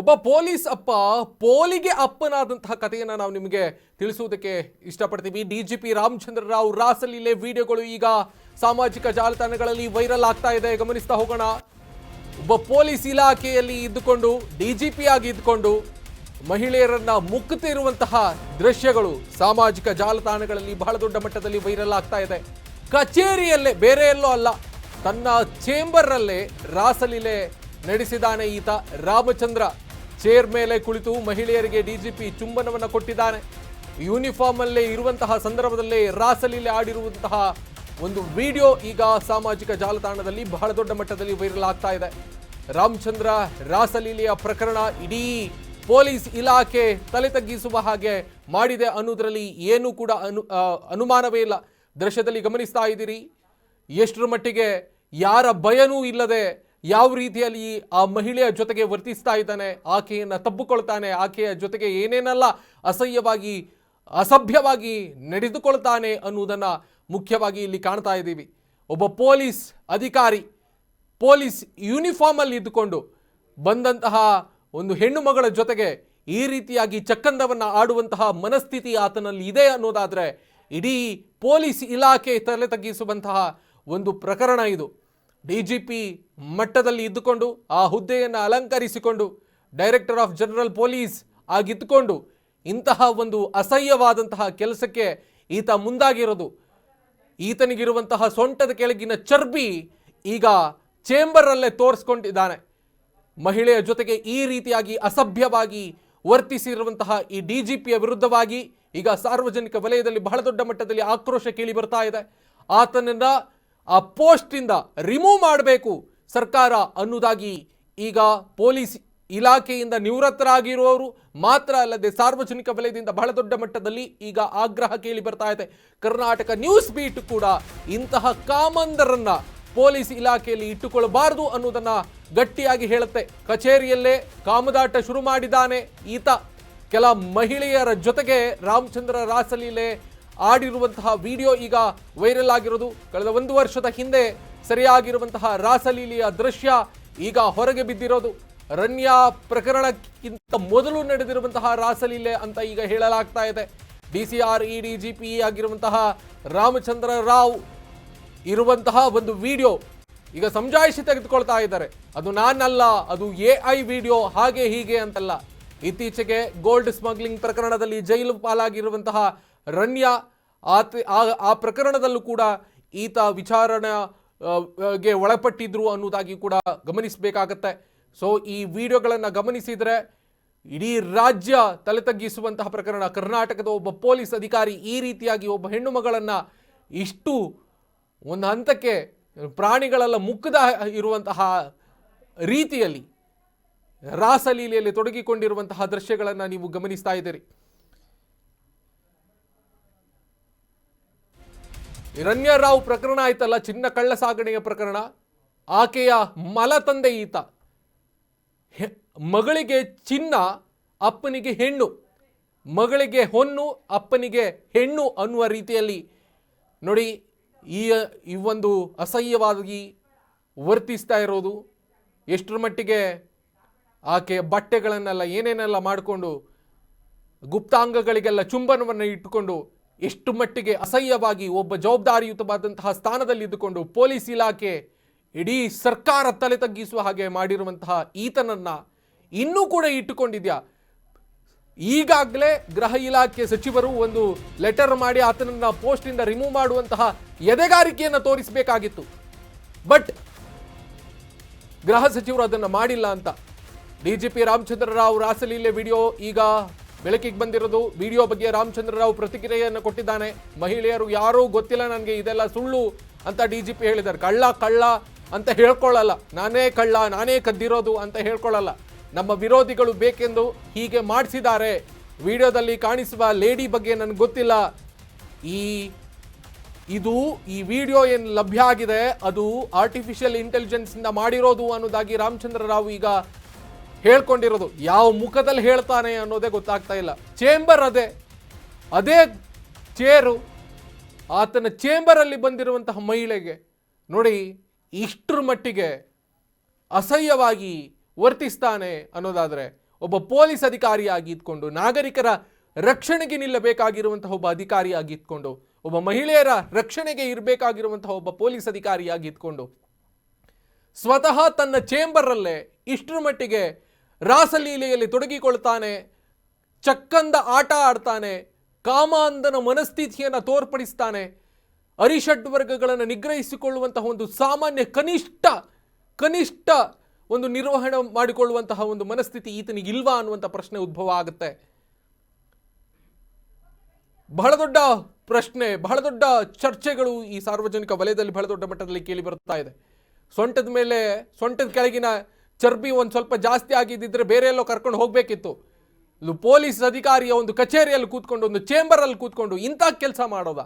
ಒಬ್ಬ ಪೊಲೀಸ್ ಅಪ್ಪ ಪೋಲಿಗೆ ಅಪ್ಪನಾದಂತಹ ಕಥೆಯನ್ನು ನಾವು ನಿಮಗೆ ತಿಳಿಸುವುದಕ್ಕೆ ಇಷ್ಟಪಡ್ತೀವಿ. ಡಿಜಿಪಿ ರಾಮಚಂದ್ರ ರಾವ್ ರಾಸಲೀಲೆ ವಿಡಿಯೋಗಳು ಈಗ ಸಾಮಾಜಿಕ ಜಾಲತಾಣಗಳಲ್ಲಿ ವೈರಲ್ ಆಗ್ತಾ ಇದೆ. ಗಮನಿಸ್ತಾ ಹೋಗೋಣ. ಒಬ್ಬ ಪೊಲೀಸ್ ಇಲಾಖೆಯಲ್ಲಿ ಇದ್ದುಕೊಂಡು ಡಿಜಿಪಿ ಆಗಿ ಇದ್ದುಕೊಂಡು ಮಹಿಳೆಯರನ್ನ ಮುಕ್ಕುತ್ತಿರುವಂತಹ ದೃಶ್ಯಗಳು ಸಾಮಾಜಿಕ ಜಾಲತಾಣಗಳಲ್ಲಿ ಬಹಳ ದೊಡ್ಡ ಮಟ್ಟದಲ್ಲಿ ವೈರಲ್ ಆಗ್ತಾ ಇದೆ. ಕಚೇರಿಯಲ್ಲೇ, ಬೇರೆ ಎಲ್ಲೋ ಅಲ್ಲ, ತನ್ನ ಚೇಂಬರ್ ಅಲ್ಲೇ ರಾಸಲೀಲೆ ನಡೆಸಿದಾನೆ ಈತ ರಾಮಚಂದ್ರ. ಚೇರ್ ಮೇಲೆ ಕುಳಿತು ಮಹಿಳೆಯರಿಗೆ ಡಿಜಿಪಿ ಚುಂಬನವನ್ನು ಕೊಟ್ಟಿದ್ದಾನೆ. ಯೂನಿಫಾರ್ಮ್ ಅಲ್ಲೇ ಇರುವಂತಹ ಸಂದರ್ಭದಲ್ಲೇ ರಾಸಲೀಲೆ ಆಡಿರುವಂತಹ ಒಂದು ವಿಡಿಯೋ ಈಗ ಸಾಮಾಜಿಕ ಜಾಲತಾಣದಲ್ಲಿ ಬಹಳ ದೊಡ್ಡ ಮಟ್ಟದಲ್ಲಿ ವೈರಲ್ ಆಗ್ತಾ ಇದೆ. ರಾಮಚಂದ್ರ ರಾಸಲೀಲೆಯ ಪ್ರಕರಣ ಇಡೀ ಪೊಲೀಸ್ ಇಲಾಖೆ ತಲೆ ತಗ್ಗಿಸುವ ಹಾಗೆ ಮಾಡಿದೆ ಅನ್ನೋದರಲ್ಲಿ ಏನೂ ಕೂಡ ಅನುಮಾನವೇ ಇಲ್ಲ. ದೃಶ್ಯದಲ್ಲಿ ಗಮನಿಸ್ತಾ ಇದ್ದೀರಿ ಎಷ್ಟರ ಮಟ್ಟಿಗೆ ಯಾರ ಭಯನೂ ಇಲ್ಲದೆ ಯಾವ ರೀತಿಯಲ್ಲಿ ಆ ಮಹಿಳೆಯ ಜೊತೆಗೆ ವರ್ತಿಸ್ತಾ ಇದ್ದಾನೆ, ಆಕೆಯನ್ನು ತಬ್ಬಿಕೊಳ್ತಾನೆ, ಆಕೆಯ ಜೊತೆಗೆ ಏನೇನೆಲ್ಲ ಅಸಹ್ಯವಾಗಿ ಅಸಭ್ಯವಾಗಿ ನಡೆದುಕೊಳ್ತಾನೆ ಅನ್ನುವುದನ್ನು ಮುಖ್ಯವಾಗಿ ಇಲ್ಲಿ ಕಾಣ್ತಾ ಇದ್ದೀವಿ. ಒಬ್ಬ ಪೊಲೀಸ್ ಅಧಿಕಾರಿ ಪೊಲೀಸ್ ಯೂನಿಫಾರ್ಮಲ್ಲಿ ಇದ್ದುಕೊಂಡು ಬಂದಂತಹ ಒಂದು ಹೆಣ್ಣು ಮಗಳ ಜೊತೆಗೆ ಈ ರೀತಿಯಾಗಿ ಚಕ್ಕಂದವನ್ನು ಆಡುವಂತಹ ಮನಸ್ಥಿತಿ ಆತನಲ್ಲಿ ಇದೆ ಅನ್ನೋದಾದರೆ ಇಡೀ ಪೊಲೀಸ್ ಇಲಾಖೆ ತಲೆ ತಗ್ಗಿಸುವಂತಹ ಒಂದು ಪ್ರಕರಣ ಇದು. ಡಿಜಿಪಿ ಮಟ್ಟದಲ್ಲಿ ಇದ್ದುಕೊಂಡು ಆ ಹುದ್ದೆಯನ್ನು ಅಲಂಕರಿಸಿಕೊಂಡು ಡೈರೆಕ್ಟರ್ ಆಫ್ ಜನರಲ್ ಪೊಲೀಸ್ ಆಗಿದ್ದುಕೊಂಡು ಇಂತಹ ಒಂದು ಅಸಹ್ಯವಾದಂತಹ ಕೆಲಸಕ್ಕೆ ಈತ ಮುಂದಾಗಿರೋದು. ಈತನಿಗಿರುವಂತಹ ಸೊಂಟದ ಕೆಳಗಿನ ಚರ್ಬಿ ಈಗ ಚೇಂಬರಲ್ಲೇ ತೋರಿಸ್ಕೊಂಡಿದ್ದಾನೆ. ಮಹಿಳೆಯ ಜೊತೆಗೆ ಈ ರೀತಿಯಾಗಿ ಅಸಭ್ಯವಾಗಿ ವರ್ತಿಸಿರುವಂತಹ ಈ ಡಿಜಿಪಿಯ ವಿರುದ್ಧವಾಗಿ ಈಗ ಸಾರ್ವಜನಿಕ ವಲಯದಲ್ಲಿ ಬಹಳ ದೊಡ್ಡ ಮಟ್ಟದಲ್ಲಿ ಆಕ್ರೋಶ ಕೇಳಿ ಬರ್ತಾ ಇದೆ. ಆತನನ್ನ ಆ ಪೋಸ್ಟಿಂದ ರಿಮೂವ್ ಮಾಡಬೇಕು ಸರ್ಕಾರ ಅನ್ನುವುದಾಗಿ ಈಗ ಪೊಲೀಸ್ ಇಲಾಖೆಯಿಂದ ನಿವೃತ್ತರಾಗಿರುವವರು ಮಾತ್ರ ಅಲ್ಲದೆ ಸಾರ್ವಜನಿಕ ವಲಯದಿಂದ ಬಹಳ ದೊಡ್ಡ ಮಟ್ಟದಲ್ಲಿ ಈಗ ಆಗ್ರಹ ಕೇಳಿ ಬರ್ತಾ ಇದೆ. ಕರ್ನಾಟಕ ನ್ಯೂಸ್ ಬೀಟ್ ಕೂಡ ಇಂತಹ ಕಾಮಂದರನ್ನ ಪೊಲೀಸ್ ಇಲಾಖೆಯಲ್ಲಿ ಇಟ್ಟುಕೊಳ್ಳಬಾರದು ಅನ್ನೋದನ್ನ ಗಟ್ಟಿಯಾಗಿ ಹೇಳುತ್ತೆ. ಕಚೇರಿಯಲ್ಲೇ ಕಾಮದಾಟ ಶುರು ಮಾಡಿದ್ದಾನೆ ಈತ. ಕೆಲ ಮಹಿಳೆಯರ ಜೊತೆಗೆ ರಾಮಚಂದ್ರ ರಾಸಲೀಲೆ ಆಡಿರುವಂತಹ ವಿಡಿಯೋ ಈಗ ವೈರಲ್ ಆಗಿರೋದು. ಕಳೆದ 1 ವರ್ಷದ ಹಿಂದೆ ಸರಿಯಾಗಿರುವಂತಹ ರಾಸಲೀಲೆಯ ದೃಶ್ಯ ಈಗ ಹೊರಗೆ ಬಿದ್ದಿರೋದು. ರಣ್ಯಾ ಪ್ರಕರಣಕ್ಕಿಂತ ಮೊದಲು ನಡೆದಿರುವಂತಹ ರಾಸಲೀಲೆ ಅಂತ ಈಗ ಹೇಳಲಾಗ್ತಾ ಇದೆ. DCR DGP ಆಗಿರುವಂತಹ ರಾಮಚಂದ್ರ ರಾವ್ ಇರುವಂತಹ ಒಂದು ವಿಡಿಯೋ ಈಗ ಸಮಜಾಯಿಷಿ ತೆಗೆದುಕೊಳ್ತಾ ಇದ್ದಾರೆ. ಅದು ನಾನಲ್ಲ, ಅದು AI ವಿಡಿಯೋ, ಹಾಗೆ ಹೀಗೆ ಅಂತಲ್ಲ. ಇತ್ತೀಚೆಗೆ ಗೋಲ್ಡ್ ಸ್ಮಗ್ಲಿಂಗ್ ಪ್ರಕರಣದಲ್ಲಿ ಜೈಲು ಪಾಲಾಗಿರುವಂತಹ ರಣ್ಯಾ ಆ ಪ್ರಕರಣದಲ್ಲೂ ಕೂಡ ಈತ ವಿಚಾರಣೆಗೆ ಒಳಪಟ್ಟಿದ್ರು ಅನ್ನೋದಾಗಿ ಕೂಡ ಗಮನಿಸಬೇಕಾಗತ್ತೆ. ಸೊ ಈ ವಿಡಿಯೋಗಳನ್ನು ಗಮನಿಸಿದರೆ ಇಡೀ ರಾಜ್ಯ ತಲೆ ತಗ್ಗಿಸುವಂತಹ ಪ್ರಕರಣ. ಕರ್ನಾಟಕದ ಒಬ್ಬ ಪೊಲೀಸ್ ಅಧಿಕಾರಿ ಈ ರೀತಿಯಾಗಿ ಒಬ್ಬ ಹೆಣ್ಣು ಮಗಳನ್ನು ಇಷ್ಟು ಒಂದು ಹಂತಕ್ಕೆ ಪ್ರಾಣಿಗಳೆಲ್ಲ ಮುಕ್ಕದ ಇರುವಂತಹ ರೀತಿಯಲ್ಲಿ ರಾಸಲೀಲೆಯಲ್ಲಿ ತೊಡಗಿಕೊಂಡಿರುವಂತಹ ದೃಶ್ಯಗಳನ್ನು ನೀವು ಗಮನಿಸ್ತಾ ಇದ್ದೀರಿ. ರಣ್ಯಾ ರಾವ್ ಪ್ರಕರಣ ಆಯ್ತಲ್ಲ, ಚಿನ್ನ ಕಳ್ಳ ಸಾಗಣೆಯ ಪ್ರಕರಣ. ಆಕೆಯ ಮಲ ತಂದೆ ಈತ. ಮಗಳಿಗೆ ಚಿನ್ನ, ಅಪ್ಪನಿಗೆ ಹೆಣ್ಣು, ಮಗಳಿಗೆ ಹೊನ್ನು, ಅಪ್ಪನಿಗೆ ಹೆಣ್ಣು ಅನ್ನುವ ರೀತಿಯಲ್ಲಿ ನೋಡಿ ಈ ಒಂದು ಅಸಹ್ಯವಾಗಿ ವರ್ತಿಸ್ತಾ ಇರೋದು. ಎಷ್ಟರ ಮಟ್ಟಿಗೆ ಆಕೆ ಬಟ್ಟೆಗಳನ್ನೆಲ್ಲ ಏನೇನೆಲ್ಲ ಮಾಡಿಕೊಂಡು ಗುಪ್ತಾಂಗಗಳಿಗೆಲ್ಲ ಚುಂಬನವನ್ನು ಇಟ್ಟುಕೊಂಡು ಎಷ್ಟು ಮಟ್ಟಿಗೆ ಅಸಹ್ಯವಾಗಿ ಒಬ್ಬ ಜವಾಬ್ದಾರಿಯುತವಾದಂತಹ ಸ್ಥಾನದಲ್ಲಿ ಇದ್ದುಕೊಂಡು ಪೊಲೀಸ್ ಇಲಾಖೆ ಇಡೀ ಸರ್ಕಾರ ತಲೆ ತಗ್ಗಿಸುವ ಹಾಗೆ ಮಾಡಿರುವಂತಹ ಈತನನ್ನ ಇನ್ನೂ ಕೂಡ ಇಟ್ಟುಕೊಂಡಿದ್ಯಾ? ಈಗಾಗಲೇ ಗೃಹ ಇಲಾಖೆ ಸಚಿವರು ಒಂದು ಲೆಟರ್ ಮಾಡಿ ಆತನನ್ನ ಪೋಸ್ಟಿಂದ ರಿಮೂವ್ ಮಾಡುವಂತಹ ಎದೆಗಾರಿಕೆಯನ್ನು ತೋರಿಸಬೇಕಾಗಿತ್ತು. ಬಟ್ ಗೃಹ ಸಚಿವರು ಅದನ್ನು ಮಾಡಿಲ್ಲ ಅಂತ. DGP ರಾಮಚಂದ್ರ ರಾವ್ ರಾಸಲೀಲೆ ವಿಡಿಯೋ ಈಗ ಬೆಳಕಿಗೆ ಬಂದಿರೋದು. ವಿಡಿಯೋ ಬಗ್ಗೆ ರಾಮಚಂದ್ರ ರಾವ್ ಪ್ರತಿಕ್ರಿಯೆಯನ್ನು ಕೊಟ್ಟಿದ್ದಾನೆ. ಮಹಿಳೆಯರು ಯಾರೂ ಗೊತ್ತಿಲ್ಲ ನನಗೆ, ಇದೆಲ್ಲ ಸುಳ್ಳು ಅಂತ DGP ಹೇಳಿದ್ದಾರೆ. ಕಳ್ಳ ಅಂತ ಹೇಳ್ಕೊಳ್ಳಲ್ಲ, ನಾನೇ ಕಳ್ಳ, ನಾನೇ ಕದ್ದಿರೋದು ಅಂತ ಹೇಳ್ಕೊಳ್ಳಲ್ಲ. ನಮ್ಮ ವಿರೋಧಿಗಳು ಬೇಕೆಂದು ಹೀಗೆ ಮಾಡಿಸಿದ್ದಾರೆ. ವಿಡಿಯೋದಲ್ಲಿ ಕಾಣಿಸುವ ಲೇಡಿ ಬಗ್ಗೆ ನನಗೆ ಗೊತ್ತಿಲ್ಲ. ಈ ವಿಡಿಯೋ ಏನು ಲಭ್ಯ ಆಗಿದೆ ಅದು ಆರ್ಟಿಫಿಷಿಯಲ್ ಇಂಟೆಲಿಜೆನ್ಸ್ ಇಂದ ಮಾಡಿರೋದು ಅನ್ನೋದಾಗಿ ರಾಮಚಂದ್ರ ರಾವ್ ಈಗ ಹೇಳ್ಕೊಂಡಿರೋದು. ಯಾವ ಮುಖದಲ್ಲಿ ಹೇಳ್ತಾನೆ ಅನ್ನೋದೇ ಗೊತ್ತಾಗ್ತಾ ಇಲ್ಲ. ಚೇಂಬರ್ ಅದೇ ಚೇರು, ಆತನ ಚೇಂಬರಲ್ಲಿ ಬಂದಿರುವಂತಹ ಮಹಿಳೆಗೆ ನೋಡಿ ಇಷ್ಟರ ಮಟ್ಟಿಗೆ ಅಸಹ್ಯವಾಗಿ ವರ್ತಿಸ್ತಾನೆ ಅನ್ನೋದಾದರೆ ಒಬ್ಬ ಪೊಲೀಸ್ ಅಧಿಕಾರಿಯಾಗಿ ಇದ್ಕೊಂಡು, ನಾಗರಿಕರ ರಕ್ಷಣೆಗೆ ನಿಲ್ಲಬೇಕಾಗಿರುವಂತಹ ಒಬ್ಬ ಅಧಿಕಾರಿಯಾಗಿ ಇದ್ಕೊಂಡು, ಒಬ್ಬ ಮಹಿಳೆಯರ ರಕ್ಷಣೆಗೆ ಇರಬೇಕಾಗಿರುವಂತಹ ಒಬ್ಬ ಪೊಲೀಸ್ ಅಧಿಕಾರಿಯಾಗಿ ಇದ್ಕೊಂಡು ಸ್ವತಃ ತನ್ನ ಚೇಂಬರಲ್ಲೇ ಇಷ್ಟರ ಮಟ್ಟಿಗೆ ರಾಸಲೀಲೆಯಲ್ಲಿ ತೊಡಗಿಕೊಳ್ತಾನೆ, ಚಕ್ಕಂದ ಆಟ ಆಡ್ತಾನೆ, ಕಾಮಾಂಧನ ಮನಸ್ಥಿತಿಯನ್ನು ತೋರ್ಪಡಿಸ್ತಾನೆ, ಅರಿಷಡ್ ವರ್ಗಗಳನ್ನು ನಿಗ್ರಹಿಸಿಕೊಳ್ಳುವಂತಹ ಒಂದು ಸಾಮಾನ್ಯ ಕನಿಷ್ಠ ಒಂದು ನಿರ್ವಹಣೆ ಮಾಡಿಕೊಳ್ಳುವಂತಹ ಒಂದು ಮನಸ್ಥಿತಿ ಈತನಿಗಿಲ್ವಾ ಅನ್ನುವಂಥ ಪ್ರಶ್ನೆ ಉದ್ಭವ ಆಗುತ್ತೆ. ಬಹಳ ದೊಡ್ಡ ಪ್ರಶ್ನೆ, ಬಹಳ ದೊಡ್ಡ ಚರ್ಚೆಗಳು ಈ ಸಾರ್ವಜನಿಕ ವಲಯದಲ್ಲಿ ಬಹಳ ದೊಡ್ಡ ಮಟ್ಟದಲ್ಲಿ ಕೇಳಿ ಬರ್ತಾ ಇದೆ. ಸೊಂಟದ ಕೆಳಗಿನ ಚರ್ಬಿ ಒಂದು ಸ್ವಲ್ಪ ಜಾಸ್ತಿ ಆಗಿದ್ದಿದ್ರೆ ಬೇರೆ ಎಲ್ಲೋ ಕರ್ಕೊಂಡು ಹೋಗಬೇಕಿತ್ತು. ಪೊಲೀಸ್ ಅಧಿಕಾರಿಯ ಒಂದು ಕಚೇರಿಯಲ್ಲಿ ಕೂತ್ಕೊಂಡು, ಒಂದು ಚೇಂಬರಲ್ಲಿ ಕೂತ್ಕೊಂಡು ಇಂಥ ಕೆಲಸ ಮಾಡೋದಾ?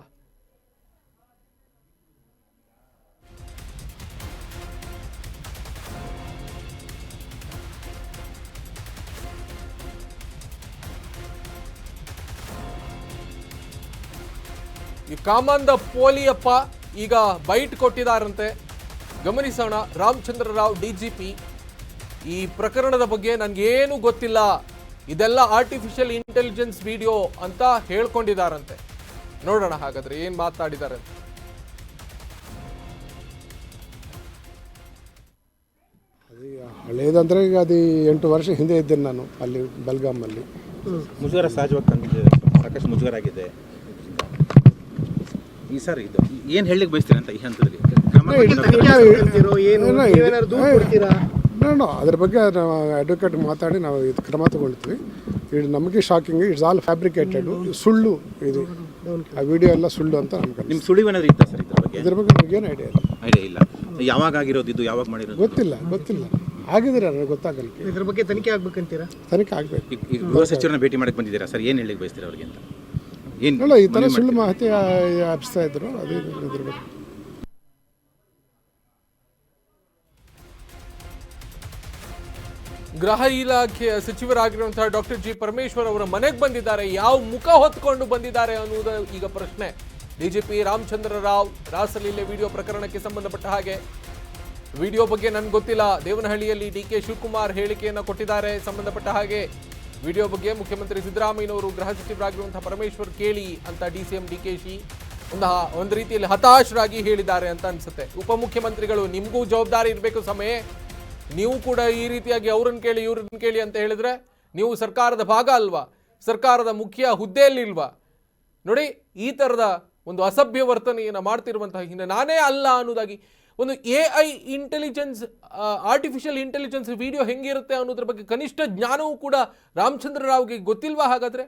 ಈ ಕಾಮಾಂಧ ಪೋಲಿಯಪ್ಪ ಈಗ ಬೈಟ್ ಕೊಟ್ಟಿದ್ದಾರಂತೆ. ಗಮನಿಸೋಣ. ರಾಮಚಂದ್ರ ರಾವ್ ಡಿಜಿಪಿ, ಈ ಪ್ರಕರಣದ ಬಗ್ಗೆ ನನಗೇನು ಗೊತ್ತಿಲ್ಲ, ಇದೆಲ್ಲ ಆರ್ಟಿಫಿಷಿಯಲ್ ಇಂಟೆಲಿಜೆನ್ಸ್ ವಿಡಿಯೋ ಅಂತ ಹೇಳ್ಕೊಂಡಿದ್ದಾರಂತೆ. ನೋಡೋಣ ಹಾಗಾದ್ರೆ ಏನ್ ಮಾತಾಡಿದ್ದಾರೆ. ಹಳೇದಂದ್ರೆ ಈಗ ಅದು 8 ವರ್ಷ ಹಿಂದೆ ಇದ್ದೇನೆ ನಾನು ಅಲ್ಲಿ ಬೆಲ್ಗಾಮಲ್ಲಿ. ಮುಜುಗರ ಸಹಜವಾಗಿ ತಂದಿದೆ, ಸಾಕಷ್ಟು ಮುಜುಗರ ಆಗಿದೆ. ಈ ಸರ್ ಇದು ಏನು ಹೇಳಲಿಕ್ಕೆ ಬಯಸ್ತೀರಾ ಅಂತ ಈ ಹಂತದಲ್ಲಿ? ಅದ್ರ ಬಗ್ಗೆ ನಾವು ಅಡ್ವೊಕೇಟ್ ಮಾತಾಡಿ ನಾವು ಇದು ಕ್ರಮ ತಗೊಳ್ತೀವಿ. ಇದು ನಮಗೆ ಶಾಕಿಂಗ್, ಇಟ್ಸ್ ಆಲ್ ಫ್ಯಾಬ್ರಿಕೇಟೆಡ್, ಸುಳ್ಳು. ಇದು ಆ ವಿಡಿಯೋ ಎಲ್ಲ ಸುಳ್ಳು ಅಂತ ನಮ್ಗೆ. ನಿಮ್ಮ ಸುಳಿವೇನಾದ್ರು ಇತ್ತಾ ಸರ್ ಇದ್ರ ಬಗ್ಗೆ ನಮಗೇನು ಐಡಿಯಾ ಇಲ್ಲ. ಯಾವಾಗ ಆಗಿರೋದು ಇದು, ಯಾವಾಗ ಮಾಡಿರೋದು ಗೊತ್ತಿಲ್ಲ. ಆಗಿದ್ರೆ ನನಗೆ ಗೊತ್ತಾಗಲ್ಲ. ಇದ್ರ ಬಗ್ಗೆ ತನಿಖೆ ಆಗ್ಬೇಕಂತೀರಾ? ತನಿಖೆ ಆಗಬೇಕು. ಈಗ ಗೃಹ ಸಚಿವರನ್ನ ಭೇಟಿ ಮಾಡಕ್ಕೆ ಬಂದಿದ್ದೀರಾ ಸರ್, ಏನು ಹೇಳಲಿಕ್ಕೆ ಬಯಸ್ತೀರಾ ಅವ್ರಿಗೆ ಅಂತ? ಇಲ್ಲ, ಈ ಥರ ಸುಳ್ಳು ಮಾಹಿತಿ ಹಬ್ಸ್ತಾ ಇದ್ರು. ಅದೇ ಇದ್ರ ಬಗ್ಗೆ ಗೃಹ ಇಲಾಖೆಯ ಸಚಿವರಾಗಿರುವಂತಹ ಡಾಕ್ಟರ್ ಜಿ ಪರಮೇಶ್ವರ್ ಅವರ ಮನೆಗೆ ಬಂದಿದ್ದಾರೆ. ಯಾವ ಮುಖ ಹೊತ್ಕೊಂಡು ಬಂದಿದ್ದಾರೆ ಅನ್ನುವುದು ಈಗ ಪ್ರಶ್ನೆ. ಡಿಜಿಪಿ ರಾಮಚಂದ್ರ ರಾವ್ ರಾಸಲೀಲೆ ವಿಡಿಯೋ ಪ್ರಕರಣಕ್ಕೆ ಸಂಬಂಧಪಟ್ಟ ಹಾಗೆ ವಿಡಿಯೋ ಬಗ್ಗೆ ನನಗೆ ಗೊತ್ತಿಲ್ಲ. ದೇವನಹಳ್ಳಿಯಲ್ಲಿ DK ಶಿವಕುಮಾರ್ ಹೇಳಿಕೆಯನ್ನು ಕೊಟ್ಟಿದ್ದಾರೆ ಸಂಬಂಧಪಟ್ಟ ಹಾಗೆ. ವಿಡಿಯೋ ಬಗ್ಗೆ ಮುಖ್ಯಮಂತ್ರಿ ಸಿದ್ದರಾಮಯ್ಯನವರು ಗೃಹ ಸಚಿವರಾಗಿರುವಂತಹ ಪರಮೇಶ್ವರ್ ಕೇಳಿ ಅಂತ DCM DKಶಿ ಒಂದು ರೀತಿಯಲ್ಲಿ ಹತಾಶರಾಗಿ ಹೇಳಿದ್ದಾರೆ ಅಂತ ಅನ್ಸುತ್ತೆ. ಉಪಮುಖ್ಯಮಂತ್ರಿಗಳು, ನಿಮಗೂ ಜವಾಬ್ದಾರಿ ಇರಬೇಕು ಸಮಯ, ನೀವು ಕೂಡ ಈ ರೀತಿಯಾಗಿ ಅವ್ರನ್ನ ಕೇಳಿ ಇವ್ರನ್ನ ಕೇಳಿ ಅಂತ ಹೇಳಿದ್ರೆ ನೀವು ಸರ್ಕಾರದ ಭಾಗ ಅಲ್ವಾ? ಸರ್ಕಾರದ ಮುಖ್ಯ ಹುದ್ದೆಯಲ್ಲಿ ಇಲ್ವಾ? ನೋಡಿ, ಈ ಥರದ ಒಂದು ಅಸಭ್ಯ ವರ್ತನೆಯನ್ನು ಮಾಡ್ತಿರುವಂತಹ ಹಿಂದೆ ನಾನೇ ಅಲ್ಲ ಅನ್ನೋದಾಗಿ ಒಂದು AI intelligence, artificial intelligence video ಹೆಂಗಿರುತ್ತೆ ಅನ್ನೋದ್ರ ಬಗ್ಗೆ ಕನಿಷ್ಠ ಜ್ಞಾನವೂ ಕೂಡ ರಾಮಚಂದ್ರ ರಾವ್ಗೆ ಗೊತ್ತಿಲ್ವಾ ಹಾಗಾದ್ರೆ?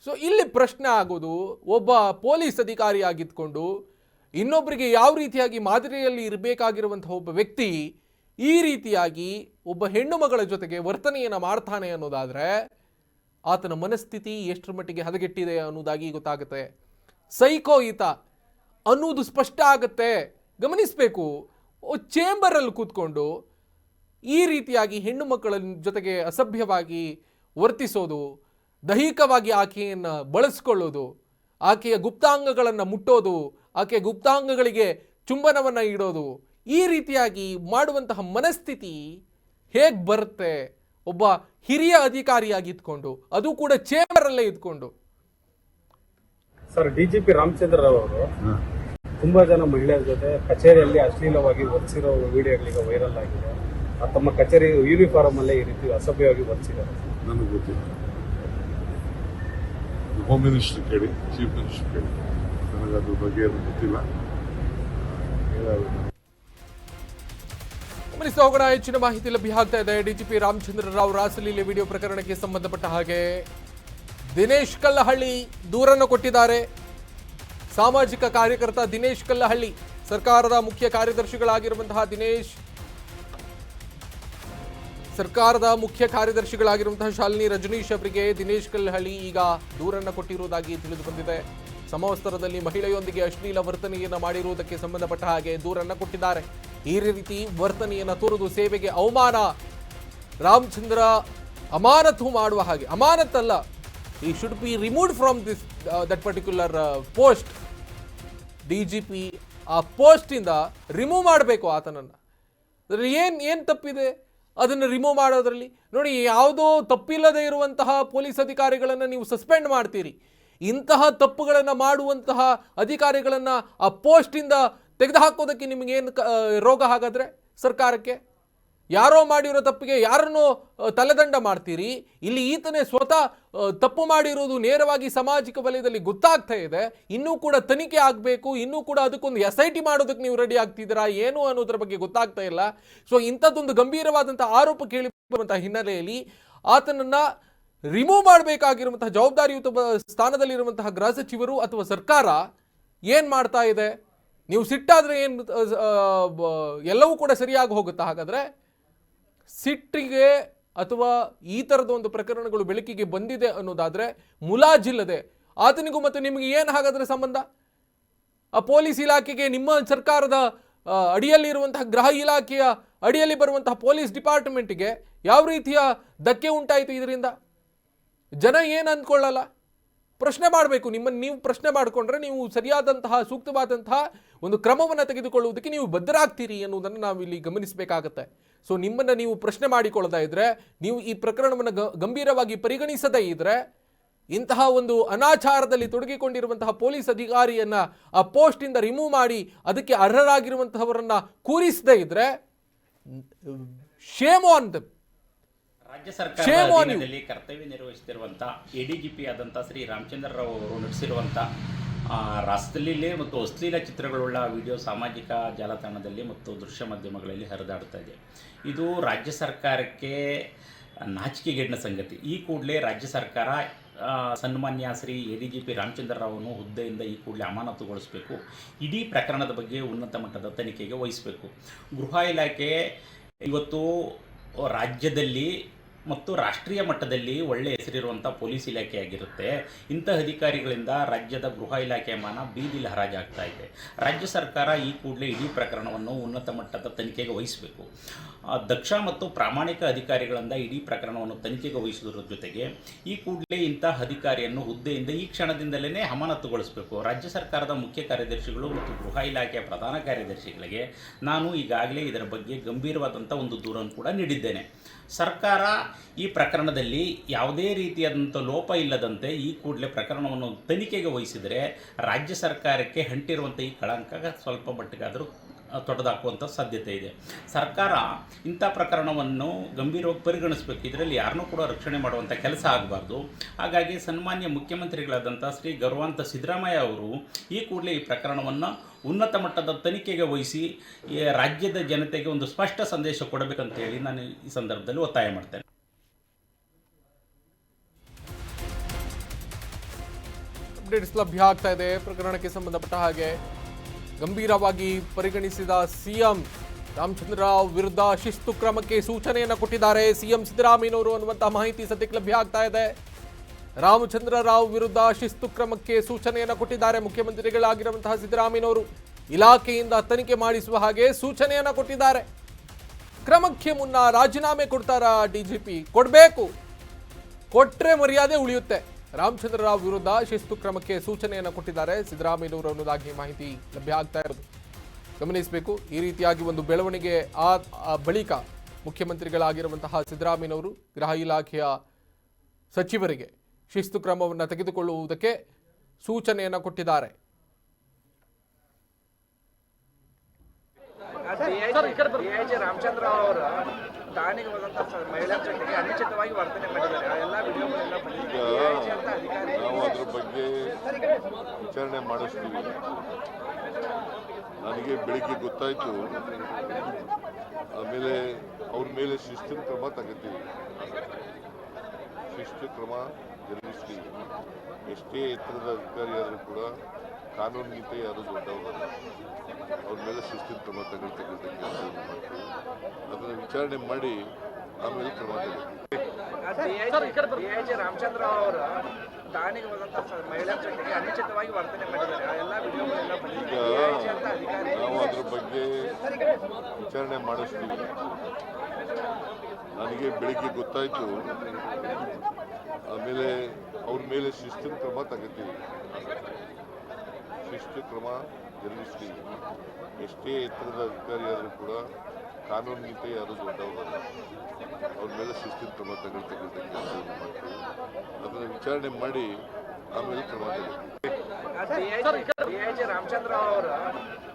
ಸೊ ಇಲ್ಲಿ ಪ್ರಶ್ನೆ ಆಗೋದು, ಒಬ್ಬ ಪೊಲೀಸ್ ಅಧಿಕಾರಿ ಆಗಿದ್ಕೊಂಡು ಇನ್ನೊಬ್ಬರಿಗೆ ಯಾವ ರೀತಿಯಾಗಿ ಮಾದರಿಯಲ್ಲಿ ಇರಬೇಕಾಗಿರುವಂತಹ ಒಬ್ಬ ವ್ಯಕ್ತಿ ಈ ರೀತಿಯಾಗಿ ಒಬ್ಬ ಹೆಣ್ಣು ಮಗಳ ಜೊತೆಗೆ ವರ್ತನೆಯನ್ನು ಮಾಡ್ತಾನೆ ಅನ್ನೋದಾದ್ರೆ ಆತನ ಮನಸ್ಥಿತಿ ಎಷ್ಟರ ಮಟ್ಟಿಗೆ ಹದಗೆಟ್ಟಿದೆ ಅನ್ನೋದಾಗಿ ಗೊತ್ತಾಗುತ್ತೆ. ಸೈಕೋ ಈತ ಅನ್ನೋದು ಸ್ಪಷ್ಟ ಆಗುತ್ತೆ. ಗಮನಿಸಬೇಕು, ಚೇಂಬರಲ್ಲಿ ಕೂತ್ಕೊಂಡು ಈ ರೀತಿಯಾಗಿ ಹೆಣ್ಣು ಮಕ್ಕಳ ಜೊತೆಗೆ ಅಸಭ್ಯವಾಗಿ ವರ್ತಿಸೋದು, ದೈಹಿಕವಾಗಿ ಆಕೆಯನ್ನು ಬಳಸ್ಕೊಳ್ಳೋದು, ಆಕೆಯ ಗುಪ್ತಾಂಗಗಳನ್ನು ಮುಟ್ಟೋದು, ಆಕೆಯ ಗುಪ್ತಾಂಗಗಳಿಗೆ ಚುಂಬನವನ್ನು ಇಡೋದು, ಈ ರೀತಿಯಾಗಿ ಮಾಡುವಂತಹ ಮನಸ್ಥಿತಿ ಹೇಗೆ ಬರುತ್ತೆ ಒಬ್ಬ ಹಿರಿಯ ಅಧಿಕಾರಿಯಾಗಿ ಇದ್ಕೊಂಡು, ಅದು ಕೂಡ ಚೇಂಬರಲ್ಲೇ ಇದ್ಕೊಂಡು? ಸರ್, DGP ರಾಮಚಂದ್ರ ರಾವ್ ಅವರು ತುಂಬಾ ಜನ ಮಹಿಳೆಯರ ಜೊತೆ ಕಚೇರಿಯಲ್ಲಿ ಅಶ್ಲೀಲವಾಗಿ ವರ್ತಿಸಿರೋ ವಿಡಿಯೋಗಳಿಗೆ ವೈರಲ್ ಆಗಿದೆ. ತಮ್ಮ ಕಚೇರಿ ಯೂನಿಫಾರ್ಮ್ ಅಲ್ಲೇ ಈ ರೀತಿ ಅಸಭ್ಯವಾಗಿ ವರ್ತಿಸಿದ್ದಾರೆ. ನನಗೆ ಗೊತ್ತಿಲ್ಲ. ಹೋಮ್ ಮಿನಿಸ್ಟರ್ ಕೇಳಿ, ಚೀಫ್ ಮಿನಿಸ್ಟರ್ ಕೇಳಿ, ನನಗೆ ಅದ್ರ ಬಗ್ಗೆ ಏನು ಗೊತ್ತಿಲ್ಲ. ಗಮನಿಸ್ತಾ ಹೋಗೋಣ. ಹೆಚ್ಚಿನ ಮಾಹಿತಿ ಲಭ್ಯ ಆಗ್ತಾ ಇದೆ. DGP ರಾಮಚಂದ್ರ ರಾವ್ ರಾಸಲೀಲೆ ವಿಡಿಯೋ ಪ್ರಕರಣಕ್ಕೆ ಸಂಬಂಧಪಟ್ಟ ಹಾಗೆ ದಿನೇಶ್ ಕಲ್ಲಹಳ್ಳಿ ದೂರನ್ನು ಕೊಟ್ಟಿದ್ದಾರೆ. ಸಾಮಾಜಿಕ ಕಾರ್ಯಕರ್ತ ದಿನೇಶ್ ಕಲ್ಲಹಳ್ಳಿ, ಸರ್ಕಾರದ ಮುಖ್ಯ ಕಾರ್ಯದರ್ಶಿಗಳಾಗಿರುವಂತಹ ಶಾಲಿನಿ ರಜನೀಶ್ ಅವರಿಗೆ ದಿನೇಶ್ ಕಲ್ಲಹಳ್ಳಿ ಈಗ ದೂರನ್ನು ಕೊಟ್ಟಿರುವುದಾಗಿ ತಿಳಿದು ಬಂದಿದೆ. ಸಮವಸ್ತ್ರದಲ್ಲಿ ಮಹಿಳೆಯೊಂದಿಗೆ ಅಶ್ಲೀಲ ವರ್ತನೆಯನ್ನು ಮಾಡಿರುವುದಕ್ಕೆ ಸಂಬಂಧಪಟ್ಟ ಹಾಗೆ ದೂರನ್ನು ಕೊಟ್ಟಿದ್ದಾರೆ. ಈ ರೀತಿ ವರ್ತನೆಯನ್ನು ತೋರುವುದು ಸೇವೆಗೆ ಅವಮಾನ. ರಾಮಚಂದ್ರ ಅಮಾನತು ಮಾಡುವ ಹಾಗೆ, ಅಮಾನತಲ್ಲ, he should be removed from this that particular post. DGP ಆ ಪೋಸ್ಟ್ ಇಂದ ರಿಮೂವ್ ಮಾಡಬೇಕು ಆತನನ್ನು. ಏನ್ ತಪ್ಪಿದೆ? ಅದನ್ನು ರಿಮೂವ್ ಮಾಡೋದ್ರಲ್ಲಿ. ನೋಡಿ, ಯಾವುದೋ ತಪ್ಪಿಲ್ಲದೆ ಇರುವಂತಹ ಪೊಲೀಸ್ ಅಧಿಕಾರಿಗಳನ್ನು ನೀವು ಸಸ್ಪೆಂಡ್ ಮಾಡ್ತೀರಿ. ಇಂತಹ ತಪ್ಪುಗಳನ್ನು ಮಾಡುವಂತಹ ಅಧಿಕಾರಿಗಳನ್ನು ಆ ಪೋಸ್ಟಿಂದ ತೆಗೆದುಹಾಕೋದಕ್ಕೆ ನಿಮಗೇನು ರೋಗ? ಹಾಗಾದರೆ ಸರ್ಕಾರಕ್ಕೆ ಯಾರೋ ಮಾಡಿರೋ ತಪ್ಪಿಗೆ ಯಾರನ್ನೋ ತಲೆದಂಡ ಮಾಡ್ತೀರಿ. ಇಲ್ಲಿ ಈತನೇ ಸ್ವತಃ ತಪ್ಪು ಮಾಡಿರೋದು ನೇರವಾಗಿ ಸಾಮಾಜಿಕ ವಲಯದಲ್ಲಿ ಗೊತ್ತಾಗ್ತಾ ಇದೆ. ಇನ್ನೂ ಕೂಡ ತನಿಖೆ ಆಗಬೇಕು, ಇನ್ನೂ ಕೂಡ ಅದಕ್ಕೊಂದು SIT ಮಾಡೋದಕ್ಕೆ ನೀವು ರೆಡಿ ಆಗ್ತಿದ್ದೀರಾ ಏನು ಅನ್ನೋದ್ರ ಬಗ್ಗೆ ಗೊತ್ತಾಗ್ತಾ ಇಲ್ಲ. ಸೊ ಇಂಥದ್ದೊಂದು ಗಂಭೀರವಾದಂಥ ಆರೋಪ ಕೇಳಿ ಬರುವಂತಹ ಹಿನ್ನೆಲೆಯಲ್ಲಿ ಆತನನ್ನು ರಿಮೂವ್ ಮಾಡಬೇಕಾಗಿರುವಂತಹ ಜವಾಬ್ದಾರಿಯುತ ಸ್ಥಾನದಲ್ಲಿರುವಂತಹ ಗೃಹ ಸಚಿವರು ಅಥವಾ ಸರ್ಕಾರ ಏನು ಮಾಡ್ತಾ ಇದೆ? ನೀವು ಸಿಟ್ಟಾದರೆ ಏನು ಎಲ್ಲವೂ ಕೂಡ ಸರಿಯಾಗಿ ಹೋಗುತ್ತಾ? ಹಾಗಾದರೆ ಸಿಟ್ಟಿಗೆ ಅಥವಾ ಈ ಥರದ ಒಂದು ಪ್ರಕರಣಗಳು ಬೆಳಕಿಗೆ ಬಂದಿದೆ ಅನ್ನೋದಾದರೆ ಮುಲಾಜಿಲ್ಲದೆ ಆತನಿಗೂ ಮತ್ತು ನಿಮಗೆ ಏನು ಹಾಗಾದರೆ ಸಂಬಂಧ? ಆ ಪೊಲೀಸ್ ಇಲಾಖೆಗೆ, ನಿಮ್ಮ ಸರ್ಕಾರದ ಅಡಿಯಲ್ಲಿರುವಂತಹ ಗೃಹ ಇಲಾಖೆಯ ಅಡಿಯಲ್ಲಿ ಬರುವಂತಹ ಪೊಲೀಸ್ ಡಿಪಾರ್ಟ್ಮೆಂಟಿಗೆ ಯಾವ ರೀತಿಯ ಧಕ್ಕೆ ಉಂಟಾಯಿತು ಇದರಿಂದ? ಜನ ಏನು ಅಂದ್ಕೊಳ್ಳಲ್ಲ? ಪ್ರಶ್ನೆ ಮಾಡಬೇಕು. ನಿಮ್ಮನ್ನು ನೀವು ಪ್ರಶ್ನೆ ಮಾಡಿಕೊಂಡ್ರೆ ನೀವು ಸರಿಯಾದಂತಹ ಸೂಕ್ತವಾದಂತಹ ಒಂದು ಕ್ರಮವನ್ನು ತೆಗೆದುಕೊಳ್ಳುವುದಕ್ಕೆ ನೀವು ಬದ್ಧರಾಗ್ತೀರಿ ಅನ್ನೋದನ್ನು ನಾವು ಇಲ್ಲಿ ಗಮನಿಸಬೇಕಾಗತ್ತೆ. ಸೊ ನಿಮ್ಮನ್ನು ನೀವು ಪ್ರಶ್ನೆ ಮಾಡಿಕೊಳ್ಳದೇ ಇದ್ದರೆ, ನೀವು ಈ ಪ್ರಕರಣವನ್ನು ಗಂಭೀರವಾಗಿ ಪರಿಗಣಿಸದೇ ಇದ್ದರೆ, ಇಂತಹ ಒಂದು ಅನಾಚಾರದಲ್ಲಿ ತೊಡಗಿಕೊಂಡಿರುವಂತಹ ಪೊಲೀಸ್ ಅಧಿಕಾರಿಯನ್ನು ಆ ಪೋಸ್ಟಿಂದ ರಿಮೂವ್ ಮಾಡಿ ಅದಕ್ಕೆ ಅರ್ಹರಾಗಿರುವಂತಹವರನ್ನು ಕೂರಿಸದೇ ಇದ್ದರೆ, ಶೇಮ್ ಆನ್ ದೆಮ್. ರಾಜ್ಯ ಸರ್ಕಾರದಲ್ಲಿ ಕರ್ತವ್ಯ ನಿರ್ವಹಿಸುತ್ತಿರುವಂತಹ ADGP ಆದಂಥ ಶ್ರೀ ರಾಮಚಂದ್ರ ರಾವ್ ಅವರು ನಡೆಸಿರುವಂಥ ರಾಸಲೀಲೆ ಮತ್ತು ಅಶ್ಲೀಲ ಚಿತ್ರಗಳುಳ್ಳ ವಿಡಿಯೋ ಸಾಮಾಜಿಕ ಜಾಲತಾಣದಲ್ಲಿ ಮತ್ತು ದೃಶ್ಯ ಮಾಧ್ಯಮಗಳಲ್ಲಿ ಹರಿದಾಡ್ತಾ ಇದೆ. ಇದು ರಾಜ್ಯ ಸರ್ಕಾರಕ್ಕೆ ನಾಚಿಕೆಗೇಡಿನ ಸಂಗತಿ. ಈ ಕೂಡಲೇ ರಾಜ್ಯ ಸರ್ಕಾರ ಸನ್ಮಾನ್ಯ ಶ್ರೀ ADGP ರಾಮಚಂದ್ರ ರಾವ್ನು ಹುದ್ದೆಯಿಂದ ಈ ಕೂಡಲೇ ಅಮಾನತುಗೊಳಿಸಬೇಕು. ಇಡೀ ಪ್ರಕರಣದ ಬಗ್ಗೆ ಉನ್ನತ ಮಟ್ಟದ ತನಿಖೆಗೆ ವಹಿಸಬೇಕು. ಗೃಹ ಇಲಾಖೆ ಇವತ್ತು ರಾಜ್ಯದಲ್ಲಿ ಮತ್ತು ರಾಷ್ಟ್ರೀಯ ಮಟ್ಟದಲ್ಲಿ ಒಳ್ಳೆಯ ಹೆಸರಿರುವಂಥ ಪೊಲೀಸ್ ಇಲಾಖೆಯಾಗಿರುತ್ತೆ. ಇಂಥ ಅಧಿಕಾರಿಗಳಿಂದ ರಾಜ್ಯದ ಗೃಹ ಇಲಾಖೆಯ ಮಾನ ಬೀದಿಲಿ ಹರಾಜಾಗ್ತಾ ಇದೆ. ರಾಜ್ಯ ಸರ್ಕಾರ ಈ ಕೂಡಲೇ ಇಡೀ ಪ್ರಕರಣವನ್ನು ಉನ್ನತ ಮಟ್ಟದ ತನಿಖೆಗೆ ವಹಿಸಬೇಕು. ದಕ್ಷ ಮತ್ತು ಪ್ರಾಮಾಣಿಕ ಅಧಿಕಾರಿಗಳಿಂದ ಇಡೀ ಪ್ರಕರಣವನ್ನು ತನಿಖೆಗೆ ವಹಿಸುವುದರ ಜೊತೆಗೆ ಈ ಕೂಡಲೇ ಇಂಥ ಅಧಿಕಾರಿಯನ್ನು ಹುದ್ದೆಯಿಂದ ಈ ಕ್ಷಣದಿಂದಲೇ ಅಮಾನತುಗೊಳಿಸಬೇಕು. ರಾಜ್ಯ ಸರ್ಕಾರದ ಮುಖ್ಯ ಕಾರ್ಯದರ್ಶಿಗಳು ಮತ್ತು ಗೃಹ ಇಲಾಖೆಯ ಪ್ರಧಾನ ಕಾರ್ಯದರ್ಶಿಗಳಿಗೆ ನಾನು ಈಗಾಗಲೇ ಇದರ ಬಗ್ಗೆ ಗಂಭೀರವಾದಂಥ ಒಂದು ದೂರನ್ನು ಕೂಡ ನೀಡಿದ್ದೇನೆ. ಸರ್ಕಾರ ಈ ಪ್ರಕರಣದಲ್ಲಿ ಯಾವುದೇ ರೀತಿಯಾದಂಥ ಲೋಪ ಇಲ್ಲದಂತೆ ಈ ಕೂಡಲೇ ಪ್ರಕರಣವನ್ನು ತನಿಖೆಗೆ ವಹಿಸಿದರೆ ರಾಜ್ಯ ಸರ್ಕಾರಕ್ಕೆ ಅಂಟಿರುವಂಥ ಈ ಕಳಂಕ ಸ್ವಲ್ಪ ಮಟ್ಟಿಗಾದರೂ ತೊಡೆದಾಕುವಂಥ ಸಾಧ್ಯತೆ ಇದೆ. ಸರ್ಕಾರ ಇಂಥ ಪ್ರಕರಣವನ್ನು ಗಂಭೀರವಾಗಿ ಪರಿಗಣಿಸಬೇಕು. ಇದರಲ್ಲಿ ಯಾರನ್ನೂ ಕೂಡ ರಕ್ಷಣೆ ಮಾಡುವಂಥ ಕೆಲಸ ಆಗಬಾರ್ದು. ಹಾಗಾಗಿ ಸನ್ಮಾನ್ಯ ಮುಖ್ಯಮಂತ್ರಿಗಳಾದಂಥ ಶ್ರೀ ಗೌರವಾಂತ ಸಿದ್ದರಾಮಯ್ಯ ಅವರು ಈ ಕೂಡಲೇ ಈ ಪ್ರಕರಣವನ್ನು ಉನ್ನತ ಮಟ್ಟದ ತನಿಖೆಗೆ ವಹಿಸಿ ರಾಜ್ಯದ ಜನತೆಗೆ ಒಂದು ಸ್ಪಷ್ಟ ಸಂದೇಶ ಕೊಡಬೇಕಂತೇಳಿ ನಾನು ಈ ಸಂದರ್ಭದಲ್ಲಿ ಒತ್ತಾಯ ಮಾಡ್ತೇನೆ. ಅಪ್ಡೇಟ್ಸ್ ಲಭ್ಯ ಆಗ್ತಾ ಇದೆ. ಪ್ರಕರಣಕ್ಕೆ ಸಂಬಂಧಪಟ್ಟ ಹಾಗೆ ಗಂಭೀರವಾಗಿ ಪರಿಗಣಿಸಿದ ಸಿಎಂ ರಾಮಚಂದ್ರ ರಾವ್ ವಿರುದ್ಧ ಶಿಸ್ತು ಕ್ರಮಕ್ಕೆ ಸೂಚನೆಯನ್ನು ಕೊಟ್ಟಿದ್ದಾರೆ ಸಿಎಂ ಸಿದ್ದರಾಮಯ್ಯನವರು ಅನ್ನುವಂಥ ಮಾಹಿತಿ ಸದ್ಯಕ್ಕೆ ಲಭ್ಯ ಆಗ್ತಾ ಇದೆ. ರಾಮಚಂದ್ರ ರಾವ್ ವಿರುದ್ಧ ಶಿಸ್ತು ಕ್ರಮಕ್ಕೆ ಸೂಚನೆಯನ್ನು ಕೊಟ್ಟಿದ್ದಾರೆ ಮುಖ್ಯಮಂತ್ರಿಗಳಾಗಿರುವಂತಹ ಸಿದ್ದರಾಮಯ್ಯನವರು. ಇಲಾಖೆಯಿಂದ ತನಿಖೆ ಮಾಡಿಸುವ ಹಾಗೆ ಸೂಚನೆಯನ್ನು ಕೊಟ್ಟಿದ್ದಾರೆ. ಕ್ರಮಕ್ಕೆ ಮುನ್ನ ರಾಜೀನಾಮೆ ಕೊಡ್ತಾರಾ DGP? ಕೊಡಬೇಕು, ಕೊಟ್ಟರೆ ಮರ್ಯಾದೆ ಉಳಿಯುತ್ತೆ. ರಾಮಚಂದ್ರ ರಾವ್ ವಿರುದ್ಧ ಶಿಸ್ತು ಕ್ರಮಕ್ಕೆ ಸೂಚನೆಯನ್ನು ಕೊಟ್ಟಿದ್ದಾರೆ ಸಿದ್ದರಾಮಯ್ಯನವರು ಅನ್ನೋದಾಗಿ ಮಾಹಿತಿ ಲಭ್ಯ ಆಗ್ತಾ ಇರೋದು ಗಮನಿಸಬೇಕು. ಈ ರೀತಿಯಾಗಿ ಒಂದು ಬೆಳವಣಿಗೆ ಆ ಬಳಿಕ ಮುಖ್ಯಮಂತ್ರಿಗಳಾಗಿರುವಂತಹ ಸಿದ್ದರಾಮಯ್ಯನವರು ಗೃಹ ಇಲಾಖೆಯ ಸಚಿವರಿಗೆ ಶಿಸ್ತು ಕ್ರಮವನ್ನು ತೆಗೆದುಕೊಳ್ಳುವುದಕ್ಕೆ ಸೂಚನೆಯನ್ನು ಕೊಟ್ಟಿದ್ದಾರೆ. DIG ರಾಮಚಂದ್ರ ರಾವ್ ಅವರು ಠಾಣೆಗೆ ಹೋದಂತ ಮಹಿಳಾ ಜೊತೆಗೆ ಅನುಚಿತವಾಗಿ ವರ್ತನೆ ಮಾಡಿದ್ದಾರೆ. ಆ ಎಲ್ಲ ವಿಡಿಯೋಗಳೆಲ್ಲ ಬಂದಿದೆ. ನಾವು ಅದ್ರ ಬಗ್ಗೆ ವಿಚಾರಣೆ ಮಾಡಿಸ್ತೀವಿ. ನನಗೆ ಬೆಳಿಗ್ಗೆ ಗೊತ್ತಾಯಿತು. ಆಮೇಲೆ ಅವ್ರ ಮೇಲೆ ಶಿಸ್ತಿನ ಕ್ರಮ ತಗೋತೀವಿ. ಶಿಸ್ತು ಕ್ರಮ ಜರುಗಿಸ್ತೀವಿ. ಎಷ್ಟೇ ಎತ್ತರದ ಅಧಿಕಾರಿ ಆದರೂ ಕೂಡ ಕಾನೂನಿಗಿಂತ ಯಾರು ದೊಡ್ಡವರಲ್ಲ. ಅವ್ರ ಮೇಲೆ ಶಿಸ್ತಿನ ಕ್ರಮ ತಗೊಳ್ತಕ್ಕಂಥ ಕೆಲಸ ಮಾಡ್ತೀವಿ. ಅದನ್ನು ವಿಚಾರಣೆ ಮಾಡಿ ಆಮೇಲೆ ಕ್ರಮ ತಗೊಳ್ತೀವಿ. DIG ರಾಮಚಂದ್ರ ರಾವ್ ಅವರು ಠಾಣೆಗೆ ಹೋದಂತ ಮಹಿಳಾ ಜೊತೆಗೆ ಅನುಚಿತವಾಗಿ ವರ್ತನೆ ಮಾಡಿದ್ದಾರೆ. ಆ ಎಲ್ಲ ವಿಡಿಯೋಗಳೆಲ್ಲ ಬಂದಿದೆ. ನಾವು ಅದ್ರ ಬಗ್ಗೆ ವಿಚಾರಣೆ ಮಾಡಿಸ್ತೀವಿ. ನನಗೆ ಬೆಳಿಗ್ಗೆ ಗೊತ್ತಾಯಿತು. ಆಮೇಲೆ ಅವ್ರ ಮೇಲೆ ಶಿಸ್ತಿನ ಕ್ರಮ ತಗೋತೀವಿ. ಶಿಸ್ತು ಕ್ರಮ ಜರುಗಿಸ್ತೀವಿ. ಎಷ್ಟೇ ಎತ್ತರದ ಅಧಿಕಾರಿ ಆದರೂ ಕೂಡ ಕಾನೂನಿಗಿಂತ ಯಾರು ದೊಡ್ಡವರಲ್ಲ. ಅವ್ರ ಮೇಲೆ ಶಿಸ್ತಿನ ಕ್ರಮ ತಗೊಳ್ತಕ್ಕಂಥ ಕೆಲಸವನ್ನು ಮಾಡ್ತೀವಿ. ಅದನ್ನು ವಿಚಾರಣೆ ಮಾಡಿ ಆಮೇಲೆ ಕ್ರಮ ತಗೊಳ್ತೀವಿ. DIG ರಾಮಚಂದ್ರ ರಾವ್ ಅವರು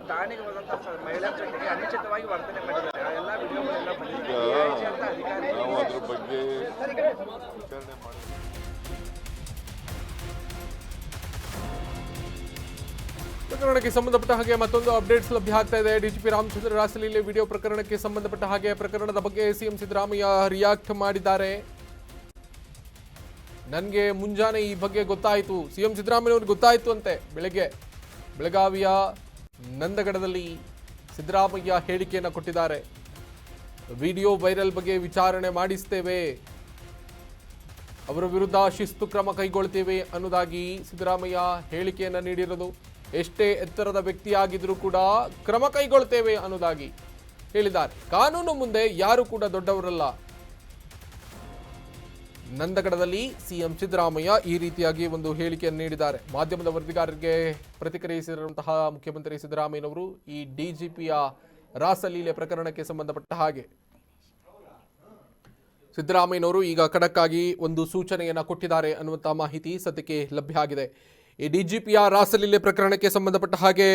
ಠಾಣೆಗೆ ಹೋದಂತ ಮಹಿಳೆಯರ ಜೊತೆಗೆ ಅನುಚಿತವಾಗಿ ವರ್ತನೆ ಮಾಡಿದ್ದಾರೆ. ಆ ಎಲ್ಲ ವಿಡಿಯೋಗಳೆಲ್ಲ ಬಂದಿದೆ. DIG ಅಂತ ಅಧಿಕಾರಿ ನಾವು ಅದ್ರ ಬಗ್ಗೆ ವಿಚಾರಣೆ ಮಾಡಿ ಪ್ರಕರಣಕ್ಕೆ ಸಂಬಂಧಪಟ್ಟ ಹಾಗೆ ಮತ್ತೊಂದು ಅಪ್ಡೇಟ್ಸ್ ಲಭ್ಯ ಆಗ್ತಾ ಇದೆ. ಡಿಜಿಪಿ ರಾಮಚಂದ್ರ ರಾಸಲೀಲೆ ವಿಡಿಯೋ ಪ್ರಕರಣಕ್ಕೆ ಸಂಬಂಧಪಟ್ಟ ಹಾಗೆ ಪ್ರಕರಣದ ಬಗ್ಗೆ ಸಿಎಂ ಸಿದ್ದರಾಮಯ್ಯ ರಿಯಾಕ್ಟ್ ಮಾಡಿದ್ದಾರೆ. ನನಗೆ ಮುಂಜಾನೆ ಈ ಬಗ್ಗೆ ಗೊತ್ತಾಯಿತು, ಸಿಎಂ ಸಿದ್ದರಾಮಯ್ಯವ್ರಿಗೆ ಗೊತ್ತಾಯಿತು ಅಂತೆ. ಬೆಳಗಾವಿಯ ನಂದಗಡದಲ್ಲಿ ಸಿದ್ದರಾಮಯ್ಯ ಹೇಳಿಕೆಯನ್ನು ಕೊಟ್ಟಿದ್ದಾರೆ. ವಿಡಿಯೋ ವೈರಲ್ ಬಗ್ಗೆ ವಿಚಾರಣೆ ಮಾಡಿಸ್ತೇವೆ, ಅವರ ವಿರುದ್ಧ ಶಿಸ್ತು ಕ್ರಮ ಕೈಗೊಳ್ತೇವೆ ಅನ್ನೋದಾಗಿ ಸಿದ್ದರಾಮಯ್ಯ ಹೇಳಿಕೆಯನ್ನು ನೀಡಿರೋದು. ಎಷ್ಟೇ ಎತ್ತರದ ವ್ಯಕ್ತಿಯಾಗಿದ್ರೂ ಕೂಡ ಕ್ರಮ ಕೈಗೊಳ್ತೇವೆ ಅನ್ನೋದಾಗಿ ಹೇಳಿದ್ದಾರೆ. ಕಾನೂನು ಮುಂದೆ ಯಾರು ಕೂಡ ದೊಡ್ಡವರಲ್ಲ. ನಂದಗಡದಲ್ಲಿ ಸಿಎಂ ಸಿದ್ದರಾಮಯ್ಯ ಈ ರೀತಿಯಾಗಿ ಒಂದು ಹೇಳಿಕೆಯನ್ನು ನೀಡಿದ್ದಾರೆ. ಮಾಧ್ಯಮದ ವರದಿಗಾರರಿಗೆ ಪ್ರತಿಕ್ರಿಯಿಸಿರುವಂತಹ ಮುಖ್ಯಮಂತ್ರಿ ಸಿದ್ದರಾಮಯ್ಯನವರು ಈ ಡಿಜಿಪಿಯ ರಾಸಲೀಲೆ ಪ್ರಕರಣಕ್ಕೆ ಸಂಬಂಧಪಟ್ಟ ಹಾಗೆ ಸಿದ್ದರಾಮಯ್ಯನವರು ಈಗ ಖಡಕ್ಕಾಗಿ ಒಂದು ಸೂಚನೆಯನ್ನು ಕೊಟ್ಟಿದ್ದಾರೆ ಅನ್ನುವಂಥ ಮಾಹಿತಿ ಸದ್ಯಕ್ಕೆ ಲಭ್ಯ ಆಗಿದೆ. ಈ ಡಿಜಿಪಿಯ ರಾಸಲೀಲೆ ಪ್ರಕರಣಕ್ಕೆ ಸಂಬಂಧಪಟ್ಟ ಹಾಗೆ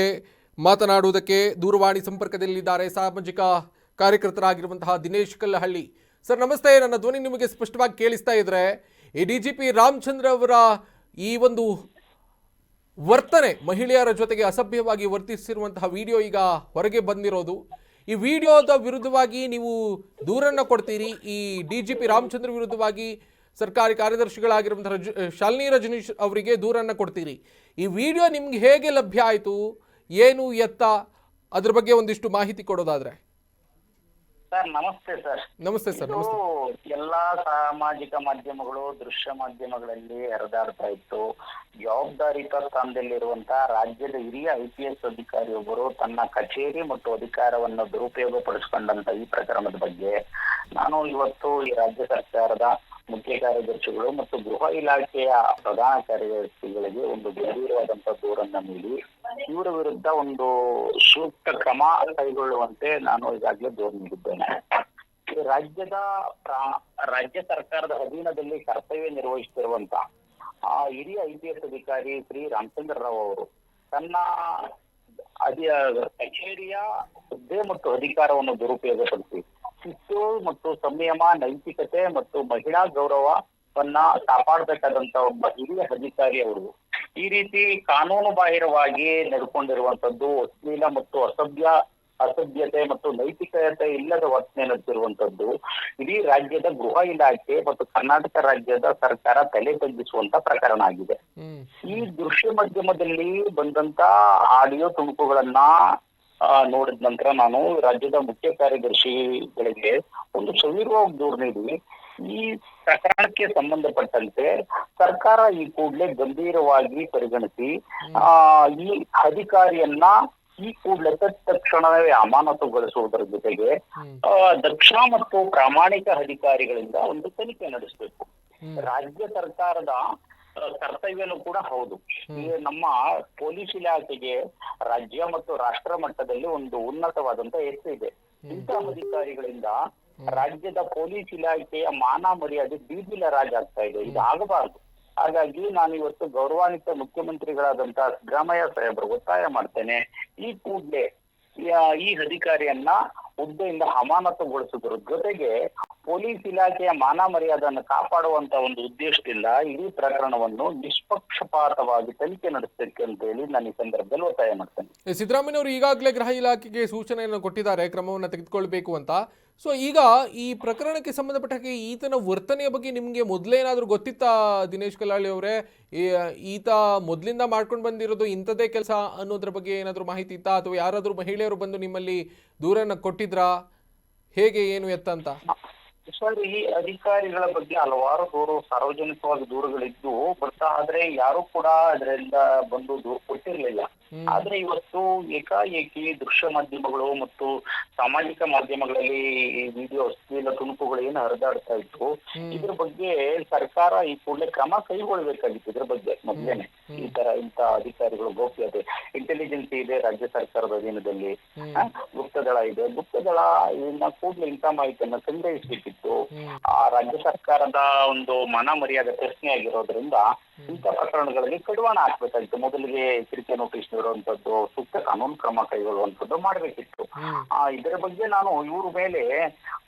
ಮಾತನಾಡುವುದಕ್ಕೆ ದೂರವಾಣಿ ಸಂಪರ್ಕದಲ್ಲಿದ್ದಾರೆ ಸಾಮಾಜಿಕ ಕಾರ್ಯಕರ್ತರಾಗಿರುವಂತಹ ದಿನೇಶ್ ಕಲ್ಲಹಳ್ಳಿ. ಸರ್ ನಮಸ್ತೆ, ನನ್ನ ಧ್ವನಿ ನಿಮಗೆ ಸ್ಪಷ್ಟವಾಗಿ ಕೇಳಿಸ್ತಾ ಇದ್ರೆ ಈ ಡಿಜಿಪಿ ರಾಮಚಂದ್ರ ಅವರ ಈ ಒಂದು ವರ್ತನೆ, ಮಹಿಳೆಯರ ಜೊತೆಗೆ ಅಸಭ್ಯವಾಗಿ ವರ್ತಿಸಿರುವಂತಹ ವಿಡಿಯೋ ಈಗ ಹೊರಗೆ ಬಂದಿರೋದು. ಈ ವಿಡಿಯೋದ ವಿರುದ್ಧವಾಗಿ ನೀವು ದೂರನ್ನು ಕೊಡ್ತೀರಿ. ಈ ಡಿಜಿಪಿ ರಾಮಚಂದ್ರ ವಿರುದ್ಧವಾಗಿ ಸರ್ಕಾರಿ ಕಾರ್ಯದರ್ಶಿಗಳಾಗಿರುವಂತಹ ಶಾಲಿನಿ ರಜನೀಶ್ ಅವರಿಗೆ ದೂರನ್ನು ಕೊಡ್ತೀರಿ. ಈ ವಿಡಿಯೋ ನಿಮ್ಗೆ ಹೇಗೆ ಲಭ್ಯ ಆಯಿತು, ಏನು ಎತ್ತ, ಅದ್ರ ಬಗ್ಗೆ ಒಂದಿಷ್ಟು ಮಾಹಿತಿ ಕೊಡೋದಾದ್ರೆ. ಸರ್ ನಮಸ್ತೆ ಸರ್. ನಮಸ್ತೆ ಸರ್. ನಮಸ್ತೆ. ಎಲ್ಲಾ ಸಾಮಾಜಿಕ ಮಾಧ್ಯಮಗಳು, ದೃಶ್ಯ ಮಾಧ್ಯಮಗಳಲ್ಲಿ ಹರಿದಾಡ್ತಾ ಇತ್ತು. ಜವಾಬ್ದಾರಿತ ಸ್ಥಾನದಲ್ಲಿರುವಂತಹ ರಾಜ್ಯದ ಹಿರಿಯ IPS ಅಧಿಕಾರಿಯೊಬ್ಬರು ತನ್ನ ಕಚೇರಿ ಮತ್ತು ಅಧಿಕಾರವನ್ನು ದುರುಪಯೋಗ ಪಡಿಸಿಕೊಂಡಂತ ಈ ಪ್ರಕರಣದ ಬಗ್ಗೆ ನಾನು ಇವತ್ತು ಈ ರಾಜ್ಯ ಸರ್ಕಾರದ ಮುಖ್ಯ ಕಾರ್ಯದರ್ಶಿಗಳು ಮತ್ತು ಗೃಹ ಇಲಾಖೆಯ ಪ್ರಧಾನ ಕಾರ್ಯದರ್ಶಿಗಳಿಗೆ ಒಂದು ಗಂಭೀರವಾದಂತಹ ದೂರನ್ನ ನೀಡಿ ಇವರ ವಿರುದ್ಧ ಒಂದು ಸೂಕ್ತ ಕ್ರಮ ಕೈಗೊಳ್ಳುವಂತೆ ನಾನು ಈಗಾಗಲೇ ದೂರು ನೀಡಿದ್ದೇನೆ. ರಾಜ್ಯ ಸರ್ಕಾರದ ಅಧೀನದಲ್ಲಿ ಕರ್ತವ್ಯ ನಿರ್ವಹಿಸುತ್ತಿರುವಂತ ಹಿರಿಯ IPS ಅಧಿಕಾರಿ ಶ್ರೀ ರಾಮಚಂದ್ರ ರಾವ್ ಅವರು ತನ್ನ ಕಚೇರಿಯ ಹುದ್ದೆ ಮತ್ತು ಅಧಿಕಾರವನ್ನು ದುರುಪಯೋಗಪಡಿಸಿ ಶಿಸ್ತು ಮತ್ತು ಸಂಯಮ, ನೈತಿಕತೆ ಮತ್ತು ಮಹಿಳಾ ಗೌರವವನ್ನ ಕಾಪಾಡಬೇಕಾದಂತ ಒಬ್ಬ ಹಿರಿಯ ಅಧಿಕಾರಿ ಅವರು ಈ ರೀತಿ ಕಾನೂನು ಬಾಹಿರವಾಗಿ ನಡ್ಕೊಂಡಿರುವಂತದ್ದು, ಅಶ್ಲೀಲ ಮತ್ತು ಅಸಭ್ಯತೆ ಮತ್ತು ನೈತಿಕತೆ ಇಲ್ಲದ ವರ್ತನೆ ನಡೆಸಿರುವಂತದ್ದು ಇಡೀ ರಾಜ್ಯದ ಗೃಹ ಇಲಾಖೆ ಮತ್ತು ಕರ್ನಾಟಕ ರಾಜ್ಯದ ಸರ್ಕಾರ ತಲೆ ತಗ್ಗಿಸುವಂತ ಪ್ರಕರಣ ಆಗಿದೆ. ಈ ದೃಶ್ಯ ಮಾಧ್ಯಮದಲ್ಲಿ ಬಂದಂತ ಆಡಿಯೋ ತುಣುಕುಗಳನ್ನ ನೋಡಿದ ನಂತರ ನಾನು ರಾಜ್ಯದ ಮುಖ್ಯ ಕಾರ್ಯದರ್ಶಿಗಳಿಗೆ ಒಂದು ಸವಿರುವ ದೂರು ನೀಡಿ ಈ ಪ್ರಕರಣಕ್ಕೆ ಸಂಬಂಧಪಟ್ಟಂತೆ ಸರ್ಕಾರ ಈ ಕೂಡಲೇ ಗಂಭೀರವಾಗಿ ಪರಿಗಣಿಸಿ ಈ ಅಧಿಕಾರಿಯನ್ನ ಈ ಕೂಡಲೇ ತಕ್ಷಣವೇ ಅಮಾನತುಗೊಳಿಸುವುದರ ಜೊತೆಗೆ ದಕ್ಷ ಮತ್ತು ಪ್ರಾಮಾಣಿಕ ಅಧಿಕಾರಿಗಳಿಂದ ಒಂದು ತನಿಖೆ ನಡೆಸಬೇಕು. ರಾಜ್ಯ ಸರ್ಕಾರದ ಕರ್ತವ್ಯನೂ ಕೂಡ ಹೌದು. ನಮ್ಮ ಪೊಲೀಸ್ ಇಲಾಖೆಗೆ ರಾಜ್ಯ ಮತ್ತು ರಾಷ್ಟ್ರ ಮಟ್ಟದಲ್ಲಿ ಒಂದು ಉನ್ನತವಾದಂತ ಹೆಸರು ಇದೆ. ಇಂತಹ ಅಧಿಕಾರಿಗಳಿಂದ ರಾಜ್ಯದ ಪೊಲೀಸ್ ಇಲಾಖೆಯ ಮಾನ ಮರ್ಯಾದೆ ಬೀದಿಲ ರಾಜ ಆಗ್ತಾ ಇದೆ. ಇದು ಆಗಬಾರದು. ಹಾಗಾಗಿ ನಾನು ಇವತ್ತು ಗೌರವಾನ್ವಿತ ಮುಖ್ಯಮಂತ್ರಿಗಳಾದಂತಹ ಸಿದ್ದರಾಮಯ್ಯ ಸಾಹೇಬರು ಒತ್ತಾಯ ಮಾಡ್ತೇನೆ, ಈ ಕೂಡಲೇ ಈ ಅಧಿಕಾರಿಯನ್ನ ಹುದ್ದೆಯಿಂದ ಅಮಾನತುಗೊಳಿಸುವುದರ ಜೊತೆಗೆ ಪೊಲೀಸ್ ಇಲಾಖೆಯ ಮಾನ ಮರ್ಯಾದೆಯನ್ನು ಕಾಪಾಡುವಂತ ಒಂದು ಉದ್ದೇಶದಿಂದ ಇಡೀ ಪ್ರಕರಣವನ್ನು ನಿಷ್ಪಕ್ಷಪಾತವಾಗಿ ತನಿಖೆ ನಡೆಸಬೇಕು ಅಂತ ಹೇಳಿ ನಾನು ಈ ಸಂದರ್ಭದಲ್ಲಿ ಒತ್ತಾಯ ಮಾಡ್ತೇನೆ. ಸಿದ್ದರಾಮಯ್ಯ ಅವರು ಈಗಾಗಲೇ ಗೃಹ ಇಲಾಖೆಗೆ ಸೂಚನೆಯನ್ನು ಕೊಟ್ಟಿದ್ದಾರೆ ಕ್ರಮವನ್ನು ತೆಗೆದುಕೊಳ್ಬೇಕು ಅಂತ. ಸೊ ಈಗ ಈ ಪ್ರಕರಣಕ್ಕೆ ಸಂಬಂಧಪಟ್ಟ ಹಾಗೆ ಈತನ ವರ್ತನೆಯ ಬಗ್ಗೆ ನಿಮಗೆ ಮೊದಲೇನಾದರೂ ಗೊತ್ತಿತ್ತಾ ದಿನೇಶ್ ಕಲ್ಲಹಳ್ಳಿ ಅವರೇ? ಈತ ಮೊದಲಿಂದ ಮಾಡ್ಕೊಂಡು ಬಂದಿರೋದು ಇಂಥದ್ದೇ ಕೆಲಸ ಅನ್ನೋದ್ರ ಬಗ್ಗೆ ಏನಾದರೂ ಮಾಹಿತಿ ಇತ್ತಾ, ಅಥವಾ ಯಾರಾದರೂ ಮಹಿಳೆಯರು ಬಂದು ನಿಮ್ಮಲ್ಲಿ ದೂರನ್ನು ಕೊಟ್ಟಿದ್ರಾ, ಹೇಗೆ ಏನು ಎತ್ತ ಅಂತ? ಸರ್, ಈ ಅಧಿಕಾರಿಗಳ ಬಗ್ಗೆ ಹಲವಾರು ಸಾರ್ವಜನಿಕವಾಗಿ ದೂರುಗಳಿದ್ದು, ಬಟ್ ಆದ್ರೆ ಯಾರು ಕೂಡ ಅದರಿಂದ ಬಂದು ದೂರು ಕೊಟ್ಟಿರ್ಲಿಲ್ಲ. ಆದ್ರೆ ಇವತ್ತು ಏಕಾಏಕಿ ದೃಶ್ಯ ಮಾಧ್ಯಮಗಳು ಮತ್ತು ಸಾಮಾಜಿಕ ಮಾಧ್ಯಮಗಳಲ್ಲಿ ಈ ವಿಡಿಯೋ ಅಶ್ಲೀಲ ತುಣುಕುಗಳು ಏನು ಹರಿದಾಡ್ತಾ ಇತ್ತು, ಇದ್ರ ಬಗ್ಗೆ ಸರ್ಕಾರ ಈ ಕೂಡಲೇ ಕ್ರಮ ಕೈಗೊಳ್ಬೇಕಾಗಿತ್ತು. ಇದ್ರ ಬಗ್ಗೆ ಮೊದಲೇನೆ ಇಂಥ ಅಧಿಕಾರಿಗಳು ಗೌಪ್ಯತೆ, ಇಂಟೆಲಿಜೆನ್ಸ್ ಇದೆ ರಾಜ್ಯ ಸರ್ಕಾರದ ಅಧೀನದಲ್ಲಿ, ಗುಪ್ತದಳ ಇದೆ, ಗುಪ್ತದಳ ಇದನ್ನ ಕೂಡಲೇ ಇಂಥ ಮಾಹಿತಿಯನ್ನ ಸಂಗ್ರಹಿಸಬೇಕಿತ್ತು. ಆ ರಾಜ್ಯ ಸರ್ಕಾರದ ಒಂದು ಮಾನ ಮರ್ಯಾದೆ ಪ್ರಶ್ನೆ ಆಗಿರೋದ್ರಿಂದ ಇಂಥ ಪ್ರಕರಣಗಳಲ್ಲಿ ಕಡಿವಾಣ ಹಾಕ್ಬೇಕಾಗಿತ್ತು. ಮೊದಲಿಗೆ ಎಚ್ಚರಿಕೆ ನೋಟಿಸ್ ನೀಡುವಂತದ್ದು, ಸೂಕ್ತ ಕಾನೂನು ಕ್ರಮ ಕೈಗೊಳ್ಳುವಂತದ್ದು ಮಾಡ್ಬೇಕಿತ್ತು. ಇದರ ಬಗ್ಗೆ ನಾನು ಇವ್ರ ಮೇಲೆ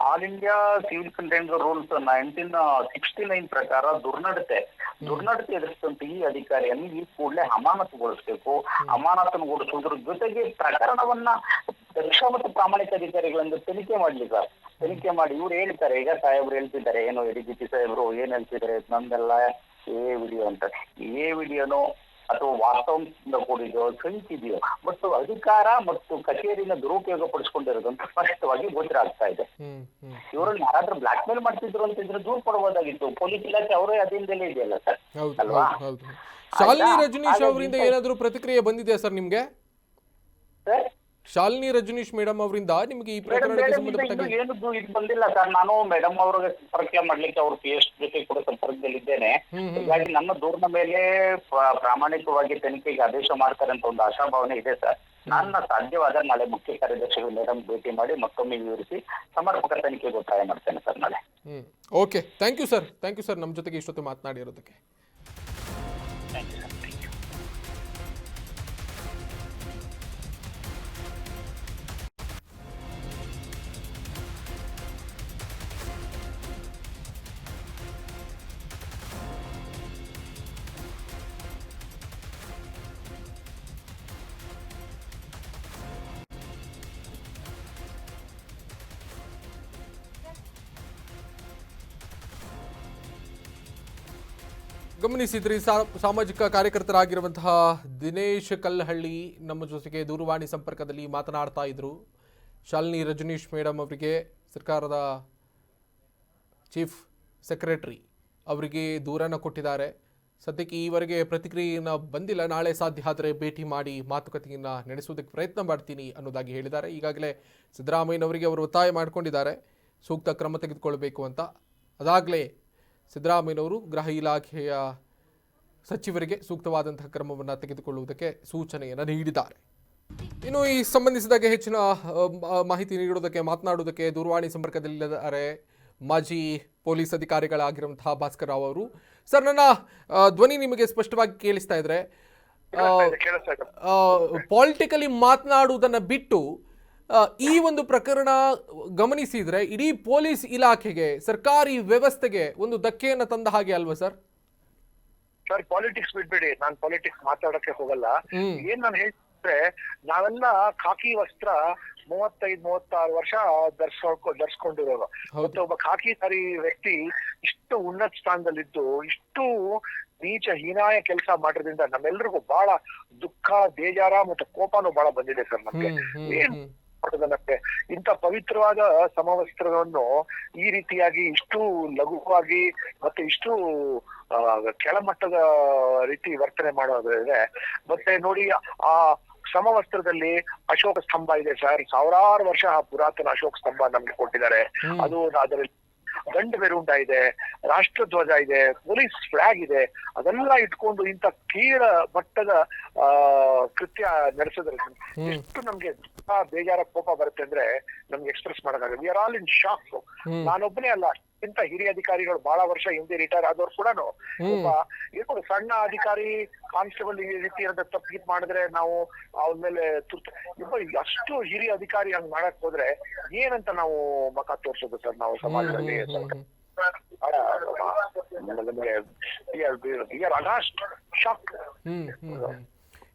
all India civil content rules 1969 ಪ್ರಕಾರ ದುರ್ನಡತೆ ಎದುರಿಸಿದಂತ ಈ ಅಧಿಕಾರಿಯನ್ನು ಈ ಕೂಡಲೇ ಅಮಾನತುಗೊಳಿಸಬೇಕು. ಅಮಾನತುಗೊಳಿಸುವುದ್ರ ಜೊತೆಗೆ ಪ್ರಕರಣವನ್ನ ದಕ್ಷ ಮತ್ತು ಪ್ರಾಮಾಣಿಕ ಅಧಿಕಾರಿಗಳಿಂದ ತನಿಖೆ ಮಾಡ್ಲಿ ಸರ್. ತನಿಖೆ ಮಾಡಿ ಇವ್ರು ಹೇಳ್ತಾರೆ, ಈಗ ಸಾಹೇಬ್ರು ಹೇಳ್ತಿದ್ದಾರೆ, ಏನು ADGP ಸಾಹೇಬ್ರು ಏನ್ ಹೇಳ್ತಿದ್ದಾರೆ, ನಮ್ದೆಲ್ಲ ವಿಡಿಯೋ ಅಂತ. ವಿಡಿಯೋನೋ ಅಥವಾ ವಾಸ್ತವದಿಂದ ಕೂಡಿದೆಯೋ ಸಂಚಿದೆಯೋ, ಬಟ್ ಅಧಿಕಾರ ಮತ್ತು ಕಚೇರಿನ ದುರುಪಯೋಗ ಪಡಿಸ್ಕೊಂಡಿರೋದು ಅಂತ ಸ್ಪಷ್ಟವಾಗಿ ಗೋಚರ ಆಗ್ತಾ ಇದೆ. ಇವರನ್ನು ಯಾರಾದ್ರೂ ಬ್ಲಾಕ್ ಮೇಲ್ ಮಾಡ್ತಿದ್ರು ಅಂತಿದ್ರೆ ದೂರ ಕೊಡಬಹುದಾಗಿತ್ತು. ಪೊಲೀಸ್ ಇಲಾಖೆ ಅವರೇ ಅಧೀನದಲ್ಲೇ ಇದೆಯಲ್ಲ ಸರ್, ಅಲ್ವಾ? ಶಾಲಿನಿ ರಜನೀಶ್ ಅವರಿಂದ ಏನಾದರೂ ಪ್ರತಿಕ್ರಿಯೆ ಬಂದಿದೆಯಾ ಸರ್ ನಿಮ್ಗೆ? ಸರ್, ಶಾಲಿನಿ ರಜನೀಶ್ ಮೇಡಮ್ ಅವರಿಂದ ನಿಮಗೆ ಈ ಪ್ರಕರಣಕ್ಕೆ ಸಂಬಂಧಪಟ್ಟ ಏನು ಇದು ಬಂದಿಲ್ಲ ಸರ್. ನಾನು ಮೇಡಮ್ ಅವ್ರಿಗೆ ಸಂಪರ್ಕ ಮಾಡ್ಲಿಕ್ಕೆ ಅವ್ರ PS ಜೊತೆ ಕೂಡ ಸಂಪರ್ಕದಲ್ಲಿದ್ದೇನೆ. ಹೀಗಾಗಿ ನನ್ನ ದೂರಿನ ಮೇಲೆ ಪ್ರಾಮಾಣಿಕವಾಗಿ ತನಿಖೆಗೆ ಆದೇಶ ಮಾಡ್ತಾರೆ ಅಂತ ಒಂದು ಆಶಾಭಾವನೆ ಇದೆ ಸರ್. ನನ್ನ ಸಾಧ್ಯವಾದ ನಾಳೆ ಮುಖ್ಯ ಕಾರ್ಯದರ್ಶಿಗಳು ಮೇಡಮ್ ಭೇಟಿ ಮಾಡಿ ಮತ್ತೊಮ್ಮೆ ವಿವರಿಸಿ ಸಮರ್ಪಕ ತನಿಖೆಗೆ ಒತ್ತಾಯ ಮಾಡ್ತೇನೆ ಸರ್ ನಾಳೆ. ಓಕೆ, ಥ್ಯಾಂಕ್ ಯು ಸರ್ ನಮ್ಮ ಜೊತೆಗೆ ಇಷ್ಟೊತ್ತು ಮಾತನಾಡಿರೋದಕ್ಕೆ. Thank you sir. ಗಮನಿಸಿದ್ರಿ, ಸಾಮಾಜಿಕ ಕಾರ್ಯಕರ್ತರಾಗಿರುವಂತಹ ದಿನೇಶ್ ಕಲ್ಲಹಳ್ಳಿ ನಮ್ಮ ಜೊತೆಗೆ ದೂರವಾಣಿ ಸಂಪರ್ಕದಲ್ಲಿ ಮಾತನಾಡ್ತಾ ಇದ್ರು. ಶಾಲಿನಿ ರಜನೀಶ್ ಮೇಡಮ್ ಅವರಿಗೆ ಸರ್ಕಾರದ ಚೀಫ್ ಸೆಕ್ರೆಟರಿ ಅವರಿಗೆ ದೂರನ್ನು ಕೊಟ್ಟಿದ್ದಾರೆ. ಸದ್ಯಕ್ಕೆ ಈವರೆಗೆ ಪ್ರತಿಕ್ರಿಯೆಯನ್ನು ಬಂದಿಲ್ಲ. ನಾಳೆ ಸಾಧ್ಯ ಆದರೆ ಭೇಟಿ ಮಾಡಿ ಮಾತುಕತೆಯನ್ನು ನಡೆಸುವುದಕ್ಕೆ ಪ್ರಯತ್ನ ಮಾಡ್ತೀನಿ ಅನ್ನೋದಾಗಿ ಹೇಳಿದ್ದಾರೆ. ಈಗಾಗಲೇ ಸಿದ್ದರಾಮಯ್ಯನವರಿಗೆ ಅವರು ಒತ್ತಾಯ ಮಾಡಿಕೊಂಡಿದ್ದಾರೆ ಸೂಕ್ತ ಕ್ರಮ ತೆಗೆದುಕೊಳ್ಬೇಕು ಅಂತ. ಅದಾಗಲೇ ಸಿದ್ದರಾಮಯ್ಯನವರು ಗೃಹ ಇಲಾಖೆಯ ಸಚಿವರಿಗೆ ಸೂಕ್ತವಾದಂತಹ ಕ್ರಮವನ್ನು ತೆಗೆದುಕೊಳ್ಳುವುದಕ್ಕೆ ಸೂಚನೆಯನ್ನು ನೀಡಿದ್ದಾರೆ. ಇನ್ನು ಈ ಸಂಬಂಧಿಸಿದಾಗೆ ಹೆಚ್ಚಿನ ಮಾಹಿತಿ ನೀಡುವುದಕ್ಕೆ ಮಾತನಾಡುವುದಕ್ಕೆ ದೂರವಾಣಿ ಸಂಪರ್ಕದಲ್ಲಿದ್ದಾರೆ ಮಾಜಿ ಪೊಲೀಸ್ ಅಧಿಕಾರಿಗಳಾಗಿರುವಂತಹ ಭಾಸ್ಕರ್ ರಾವ್ ಅವರು. ಸರ್, ನನ್ನ ಧ್ವನಿ ನಿಮಗೆ ಸ್ಪಷ್ಟವಾಗಿ ಕೇಳಿಸ್ತಾ ಇದ್ರೆ? ಪಾಲಿಟಿಕಲಿ ಮಾತನಾಡುವುದನ್ನು ಬಿಟ್ಟು ಈ ಒಂದು ಪ್ರಕರಣ ಗಮನಿಸಿದ್ರೆ ಇಡೀ ಪೊಲೀಸ್ ಇಲಾಖೆಗೆ, ಸರ್ಕಾರಿ ವ್ಯವಸ್ಥೆಗೆ ಒಂದು ಧಕ್ಕೆಯನ್ನು ತಂದ ಹಾಗೆ ಅಲ್ವಾ ಸರ್? ಸರ್, ಪಾಲಿಟಿಕ್ಸ್ ಬಿಡ್ಬೇಡಿ, ನಾನು ಪಾಲಿಟಿಕ್ಸ್ ಮಾತಾಡಕ್ಕೆ ಹೋಗಲ್ಲ. ಏನ್ ನಾನು ಹೇಳ್ತಿದ್ರೆ, ನಾವೆಲ್ಲ ಖಾಕಿ ವಸ್ತ್ರ 35-36 ವರ್ಷ ಧರಿಸ್ಕೊಂಡಿರೋರು. ಮತ್ತೆ ಒಬ್ಬ ಖಾಕಿಧಾರಿ ವ್ಯಕ್ತಿ ಇಷ್ಟು ಉನ್ನತ ಸ್ಥಾನದಲ್ಲಿದ್ದು ಇಷ್ಟು ನೀಚ ಹೀನಾಯ ಕೆಲಸ ಮಾಡೋದ್ರಿಂದ ನಮ್ಮೆಲ್ರಿಗೂ ಬಹಳ ದುಃಖ, ಬೇಜಾರ ಮತ್ತೆ ಕೋಪನೂ ಬಹಳ ಬಂದಿದೆ ಸರ್ ನಮ್ಗೆ. ನಮಗೆ ಇಂಥ ಪವಿತ್ರವಾದ ಸಮವಸ್ತ್ರವನ್ನು ಈ ರೀತಿಯಾಗಿ ಇಷ್ಟು ಲಘುವಾಗಿ ಮತ್ತೆ ಇಷ್ಟು ಕೆಳಮಟ್ಟದ ರೀತಿ ವರ್ತನೆ ಮಾಡೋದಿದೆ. ಮತ್ತೆ ನೋಡಿ, ಆ ಸಮವಸ್ತ್ರದಲ್ಲಿ ಅಶೋಕ ಸ್ತಂಭ ಇದೆ ಸರ್. ಸಾವಿರಾರು ವರ್ಷ ಪುರಾತನ ಅಶೋಕ ಸ್ತಂಭ ನಮ್ಗೆ ಕೊಟ್ಟಿದ್ದಾರೆ. ಅದು ಅದರಲ್ಲಿ ಗಂಡು ಬೆರುಂಡ ಇದೆ, ರಾಷ್ಟ್ರಧ್ವಜ ಇದೆ, ಪೊಲೀಸ್ ಫ್ಲಾಗ್ ಇದೆ. ಅದೆಲ್ಲ ಇಟ್ಕೊಂಡು ಇಂಥ ಕೀಳ ಮಟ್ಟದ ಕೃತ್ಯ ನಡೆಸೋದ್ರಿಂದ ಎಷ್ಟು ನಮ್ಗೆ ಬೇಜಾರ ಕೋಪ ಬರುತ್ತೆ ಅಂದ್ರೆ ನಮ್ಗೆ ಎಕ್ಸ್ಪ್ರೆಸ್ ಮಾಡಕ್ಕಾಗಲ್ಲ. We are all in shock. ನಾನೊಬ್ಬನೇ ಅಲ್ಲ, ಇಂತ ಹಿರಿಯ ಅಧಿಕಾರಿಗಳು ಬಹಳ ವರ್ಷ ಹಿಂದೆ ರಿಟೈರ್ ಆದವ್ರು ಕೂಡ ಒಬ್ಬ ಸಣ್ಣ ಅಧಿಕಾರಿ ಕಾನ್ಸ್ಟೇಬಲ್ ಈ ರೀತಿ ತಪ್ಪು ಮಾಡಿದ್ರೆ ನಾವು ಅವನ ಮೇಲೆ ಅಷ್ಟು ಹಿರಿಯ ಅಧಿಕಾರಿ ಹಂಗ್ ಮಾಡಕ್ ಹೋದ್ರೆ ಏನಂತ ನಾವು ಮಖ ತೋರ್ಸೋದು ಸರ್ ನಾವು ಸಮಾಜದಲ್ಲಿ?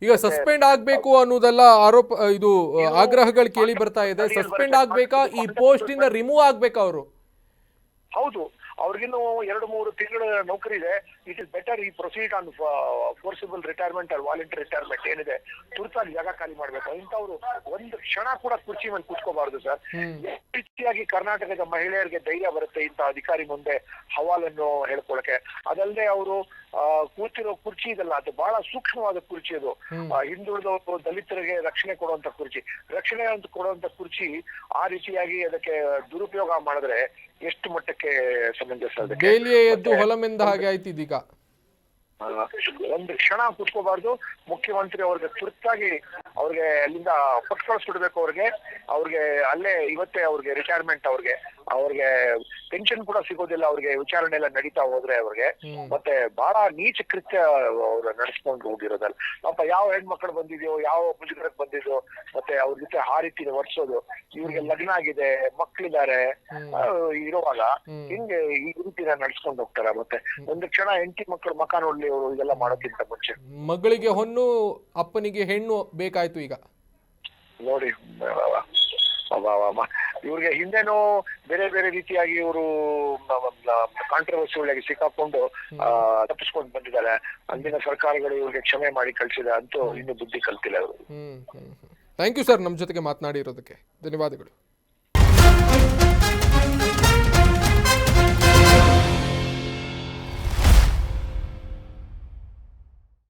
ಈಗ ಸಸ್ಪೆಂಡ್ ಆಗ್ಬೇಕು ಅನ್ನೋದೆಲ್ಲ ಆರೋಪ, ಇದು ಆಗ್ರಹಗಳು ಕೇಳಿ ಬರ್ತಾ ಇದೆ. ಸಸ್ಪೆಂಡ್ ಆಗ್ಬೇಕಾ, ಈ ಪೋಸ್ಟ್ ಇಂದ ರಿಮೂವ್ ಆಗ್ಬೇಕಾ ಅವರು? ಹೌದು, ಅವ್ರಿಗಿನ್ನು 2-3 ತಿಂಗಳ ನೌಕರಿ ಇದೆ. ಇಟ್ ಇಸ್ ಬೆಟರ್ ಈ proceed on forcible retirement or voluntary retirement ಏನಿದೆ, ತುರ್ತಾಗಿ ಜಾಗ ಖಾಲಿ ಮಾಡ್ಬೇಕು. ಇಂಥವ್ರು ಒಂದು ಕ್ಷಣ ಕೂಡ ಕುರ್ಚಿ ಮೇಲೆ ಕೂತ್ಕೋಬಾರ್ದು ಸರ್. ರೀತಿಯಾಗಿ ಕರ್ನಾಟಕದ ಮಹಿಳೆಯರಿಗೆ ಧೈರ್ಯ ಬರುತ್ತೆ ಇಂಥ ಅಧಿಕಾರಿ ಮುಂದೆ ಹವಾಲನ್ನು ಹೇಳ್ಕೊಳಕ್ಕೆ. ಅದಲ್ಲದೆ ಅವರು ಕೂತಿರೋ ಕುರ್ಚಿ ಇದಲ್ಲ, ಅದು ಬಹಳ ಸೂಕ್ಷ್ಮವಾದ ಕುರ್ಚಿ. ಅದು ಹಿಂದುಳಿದ ದಲಿತರಿಗೆ ರಕ್ಷಣೆ ಕೊಡುವಂತ ಕುರ್ಚಿ, ರಕ್ಷಣೆ ಅಂತ ಕೊಡುವಂತ ಕುರ್ಚಿ. ಆ ರೀತಿಯಾಗಿ ಅದಕ್ಕೆ ದುರುಪಯೋಗ ಮಾಡಿದ್ರೆ ಎಷ್ಟು ಮಟ್ಟಕ್ಕೆ ಸಮಂಜಸ? ಅದಕ್ಕೆ ಬೇಲಿಯೇ ಎದ್ದು ಹೊಲಮೆಂದ ಹಾಗೆ ಆಯ್ತು ಇದೀಗ. ಒಂದು ಕ್ಷಣ ಕೂತ್ಕೋಬಾರ್ದು. ಮುಖ್ಯಮಂತ್ರಿ ಅವ್ರಿಗೆ ತುರ್ತಾಗಿ ಅವ್ರಿಗೆ ಅಲ್ಲಿಂದ ಪಟ್ಟು ಕಳಿಸ್ಬಿಡ್ಬೇಕು. ಅವ್ರಿಗೆ ಅಲ್ಲೇ ಇವತ್ತೇ ಅವ್ರಿಗೆ ರಿಟೈರ್ಮೆಂಟ್, ಅವ್ರಿಗೆ ಪೆನ್ಷನ್ ಕೂಡ ಸಿಗೋದಿಲ್ಲ. ಅವ್ರಿಗೆ ವಿಚಾರಣೆ ಎಲ್ಲ ನಡೀತಾ ಹೋದ್ರೆ ಅವ್ರಿಗೆ ಮತ್ತೆ ಬಹಳ ನೀಚ ಕೃತ್ಯ ಅವ್ರು ನಡೆಸ್ಕೊಂಡು ಹೋಗಿರೋದಲ್ಲ. ಪಾಪ ಯಾವ ಹೆಣ್ಮಕ್ಳು ಬಂದಿದ್ಯೋ, ಯಾವ ಮುಜುಗರಕ್ಕೆ ಬಂದಿದ್ಯೋ, ಮತ್ತೆ ಅವ್ರ ಜೊತೆ ಆ ರೀತಿ ವರ್ಸೋದು. ಇವ್ರಿಗೆ ಲಗ್ನ ಆಗಿದೆ, ಮಕ್ಳಿದ್ದಾರೆ ಇರುವಾಗ ಹಿಂಗೆ ಈ ರೀತಿನ ನಡ್ಸ್ಕೊಂಡು ಹೋಗ್ತಾರ. ಮತ್ತೆ ಒಂದು ಕ್ಷಣ ಹೆಂಡತಿ ಮಕ್ಕಳು ಮಕ ನೋಡ್ಲಿ ಅವರು ಇದೆಲ್ಲ ಮಾಡೋಕ್ಕಿಂತ ಮುಂಚೆ. ಮಗಳಿಗೆ ಹೊನ್ನು, ಅಪ್ಪನಿಗೆ ಹೆಣ್ಣು ಬೇಕಾಯ್ತು ಈಗ ನೋಡಿ. ಇವ್ರಿಗೆ ಹಿಂದೆನೂ ಬೇರೆ ಬೇರೆ ರೀತಿಯಾಗಿ ಇವರು ಕಾಂಟ್ರವರ್ಸಿ ಒಳಗೆ ಸಿಕ್ಕಾಕೊಂಡು ತಪ್ಪಿಸ್ಕೊಂಡು ಬಂದಿದ್ದಾರೆ. ಅಂದಿನ ಸರ್ಕಾರಗಳು ಇವ್ರಿಗೆ ಕ್ಷಮೆ ಮಾಡಿ ಕಳ್ಸಿದೆ, ಅಂತೂ ಇನ್ನು ಬುದ್ಧಿ ಕಲ್ತಿಲ್ಲ ಅವರು. ಥ್ಯಾಂಕ್ ಯು ಸರ್, ನಮ್ಮ ಜೊತೆಗೆ ಮಾತನಾಡಿರೋದಕ್ಕೆ ಧನ್ಯವಾದಗಳು.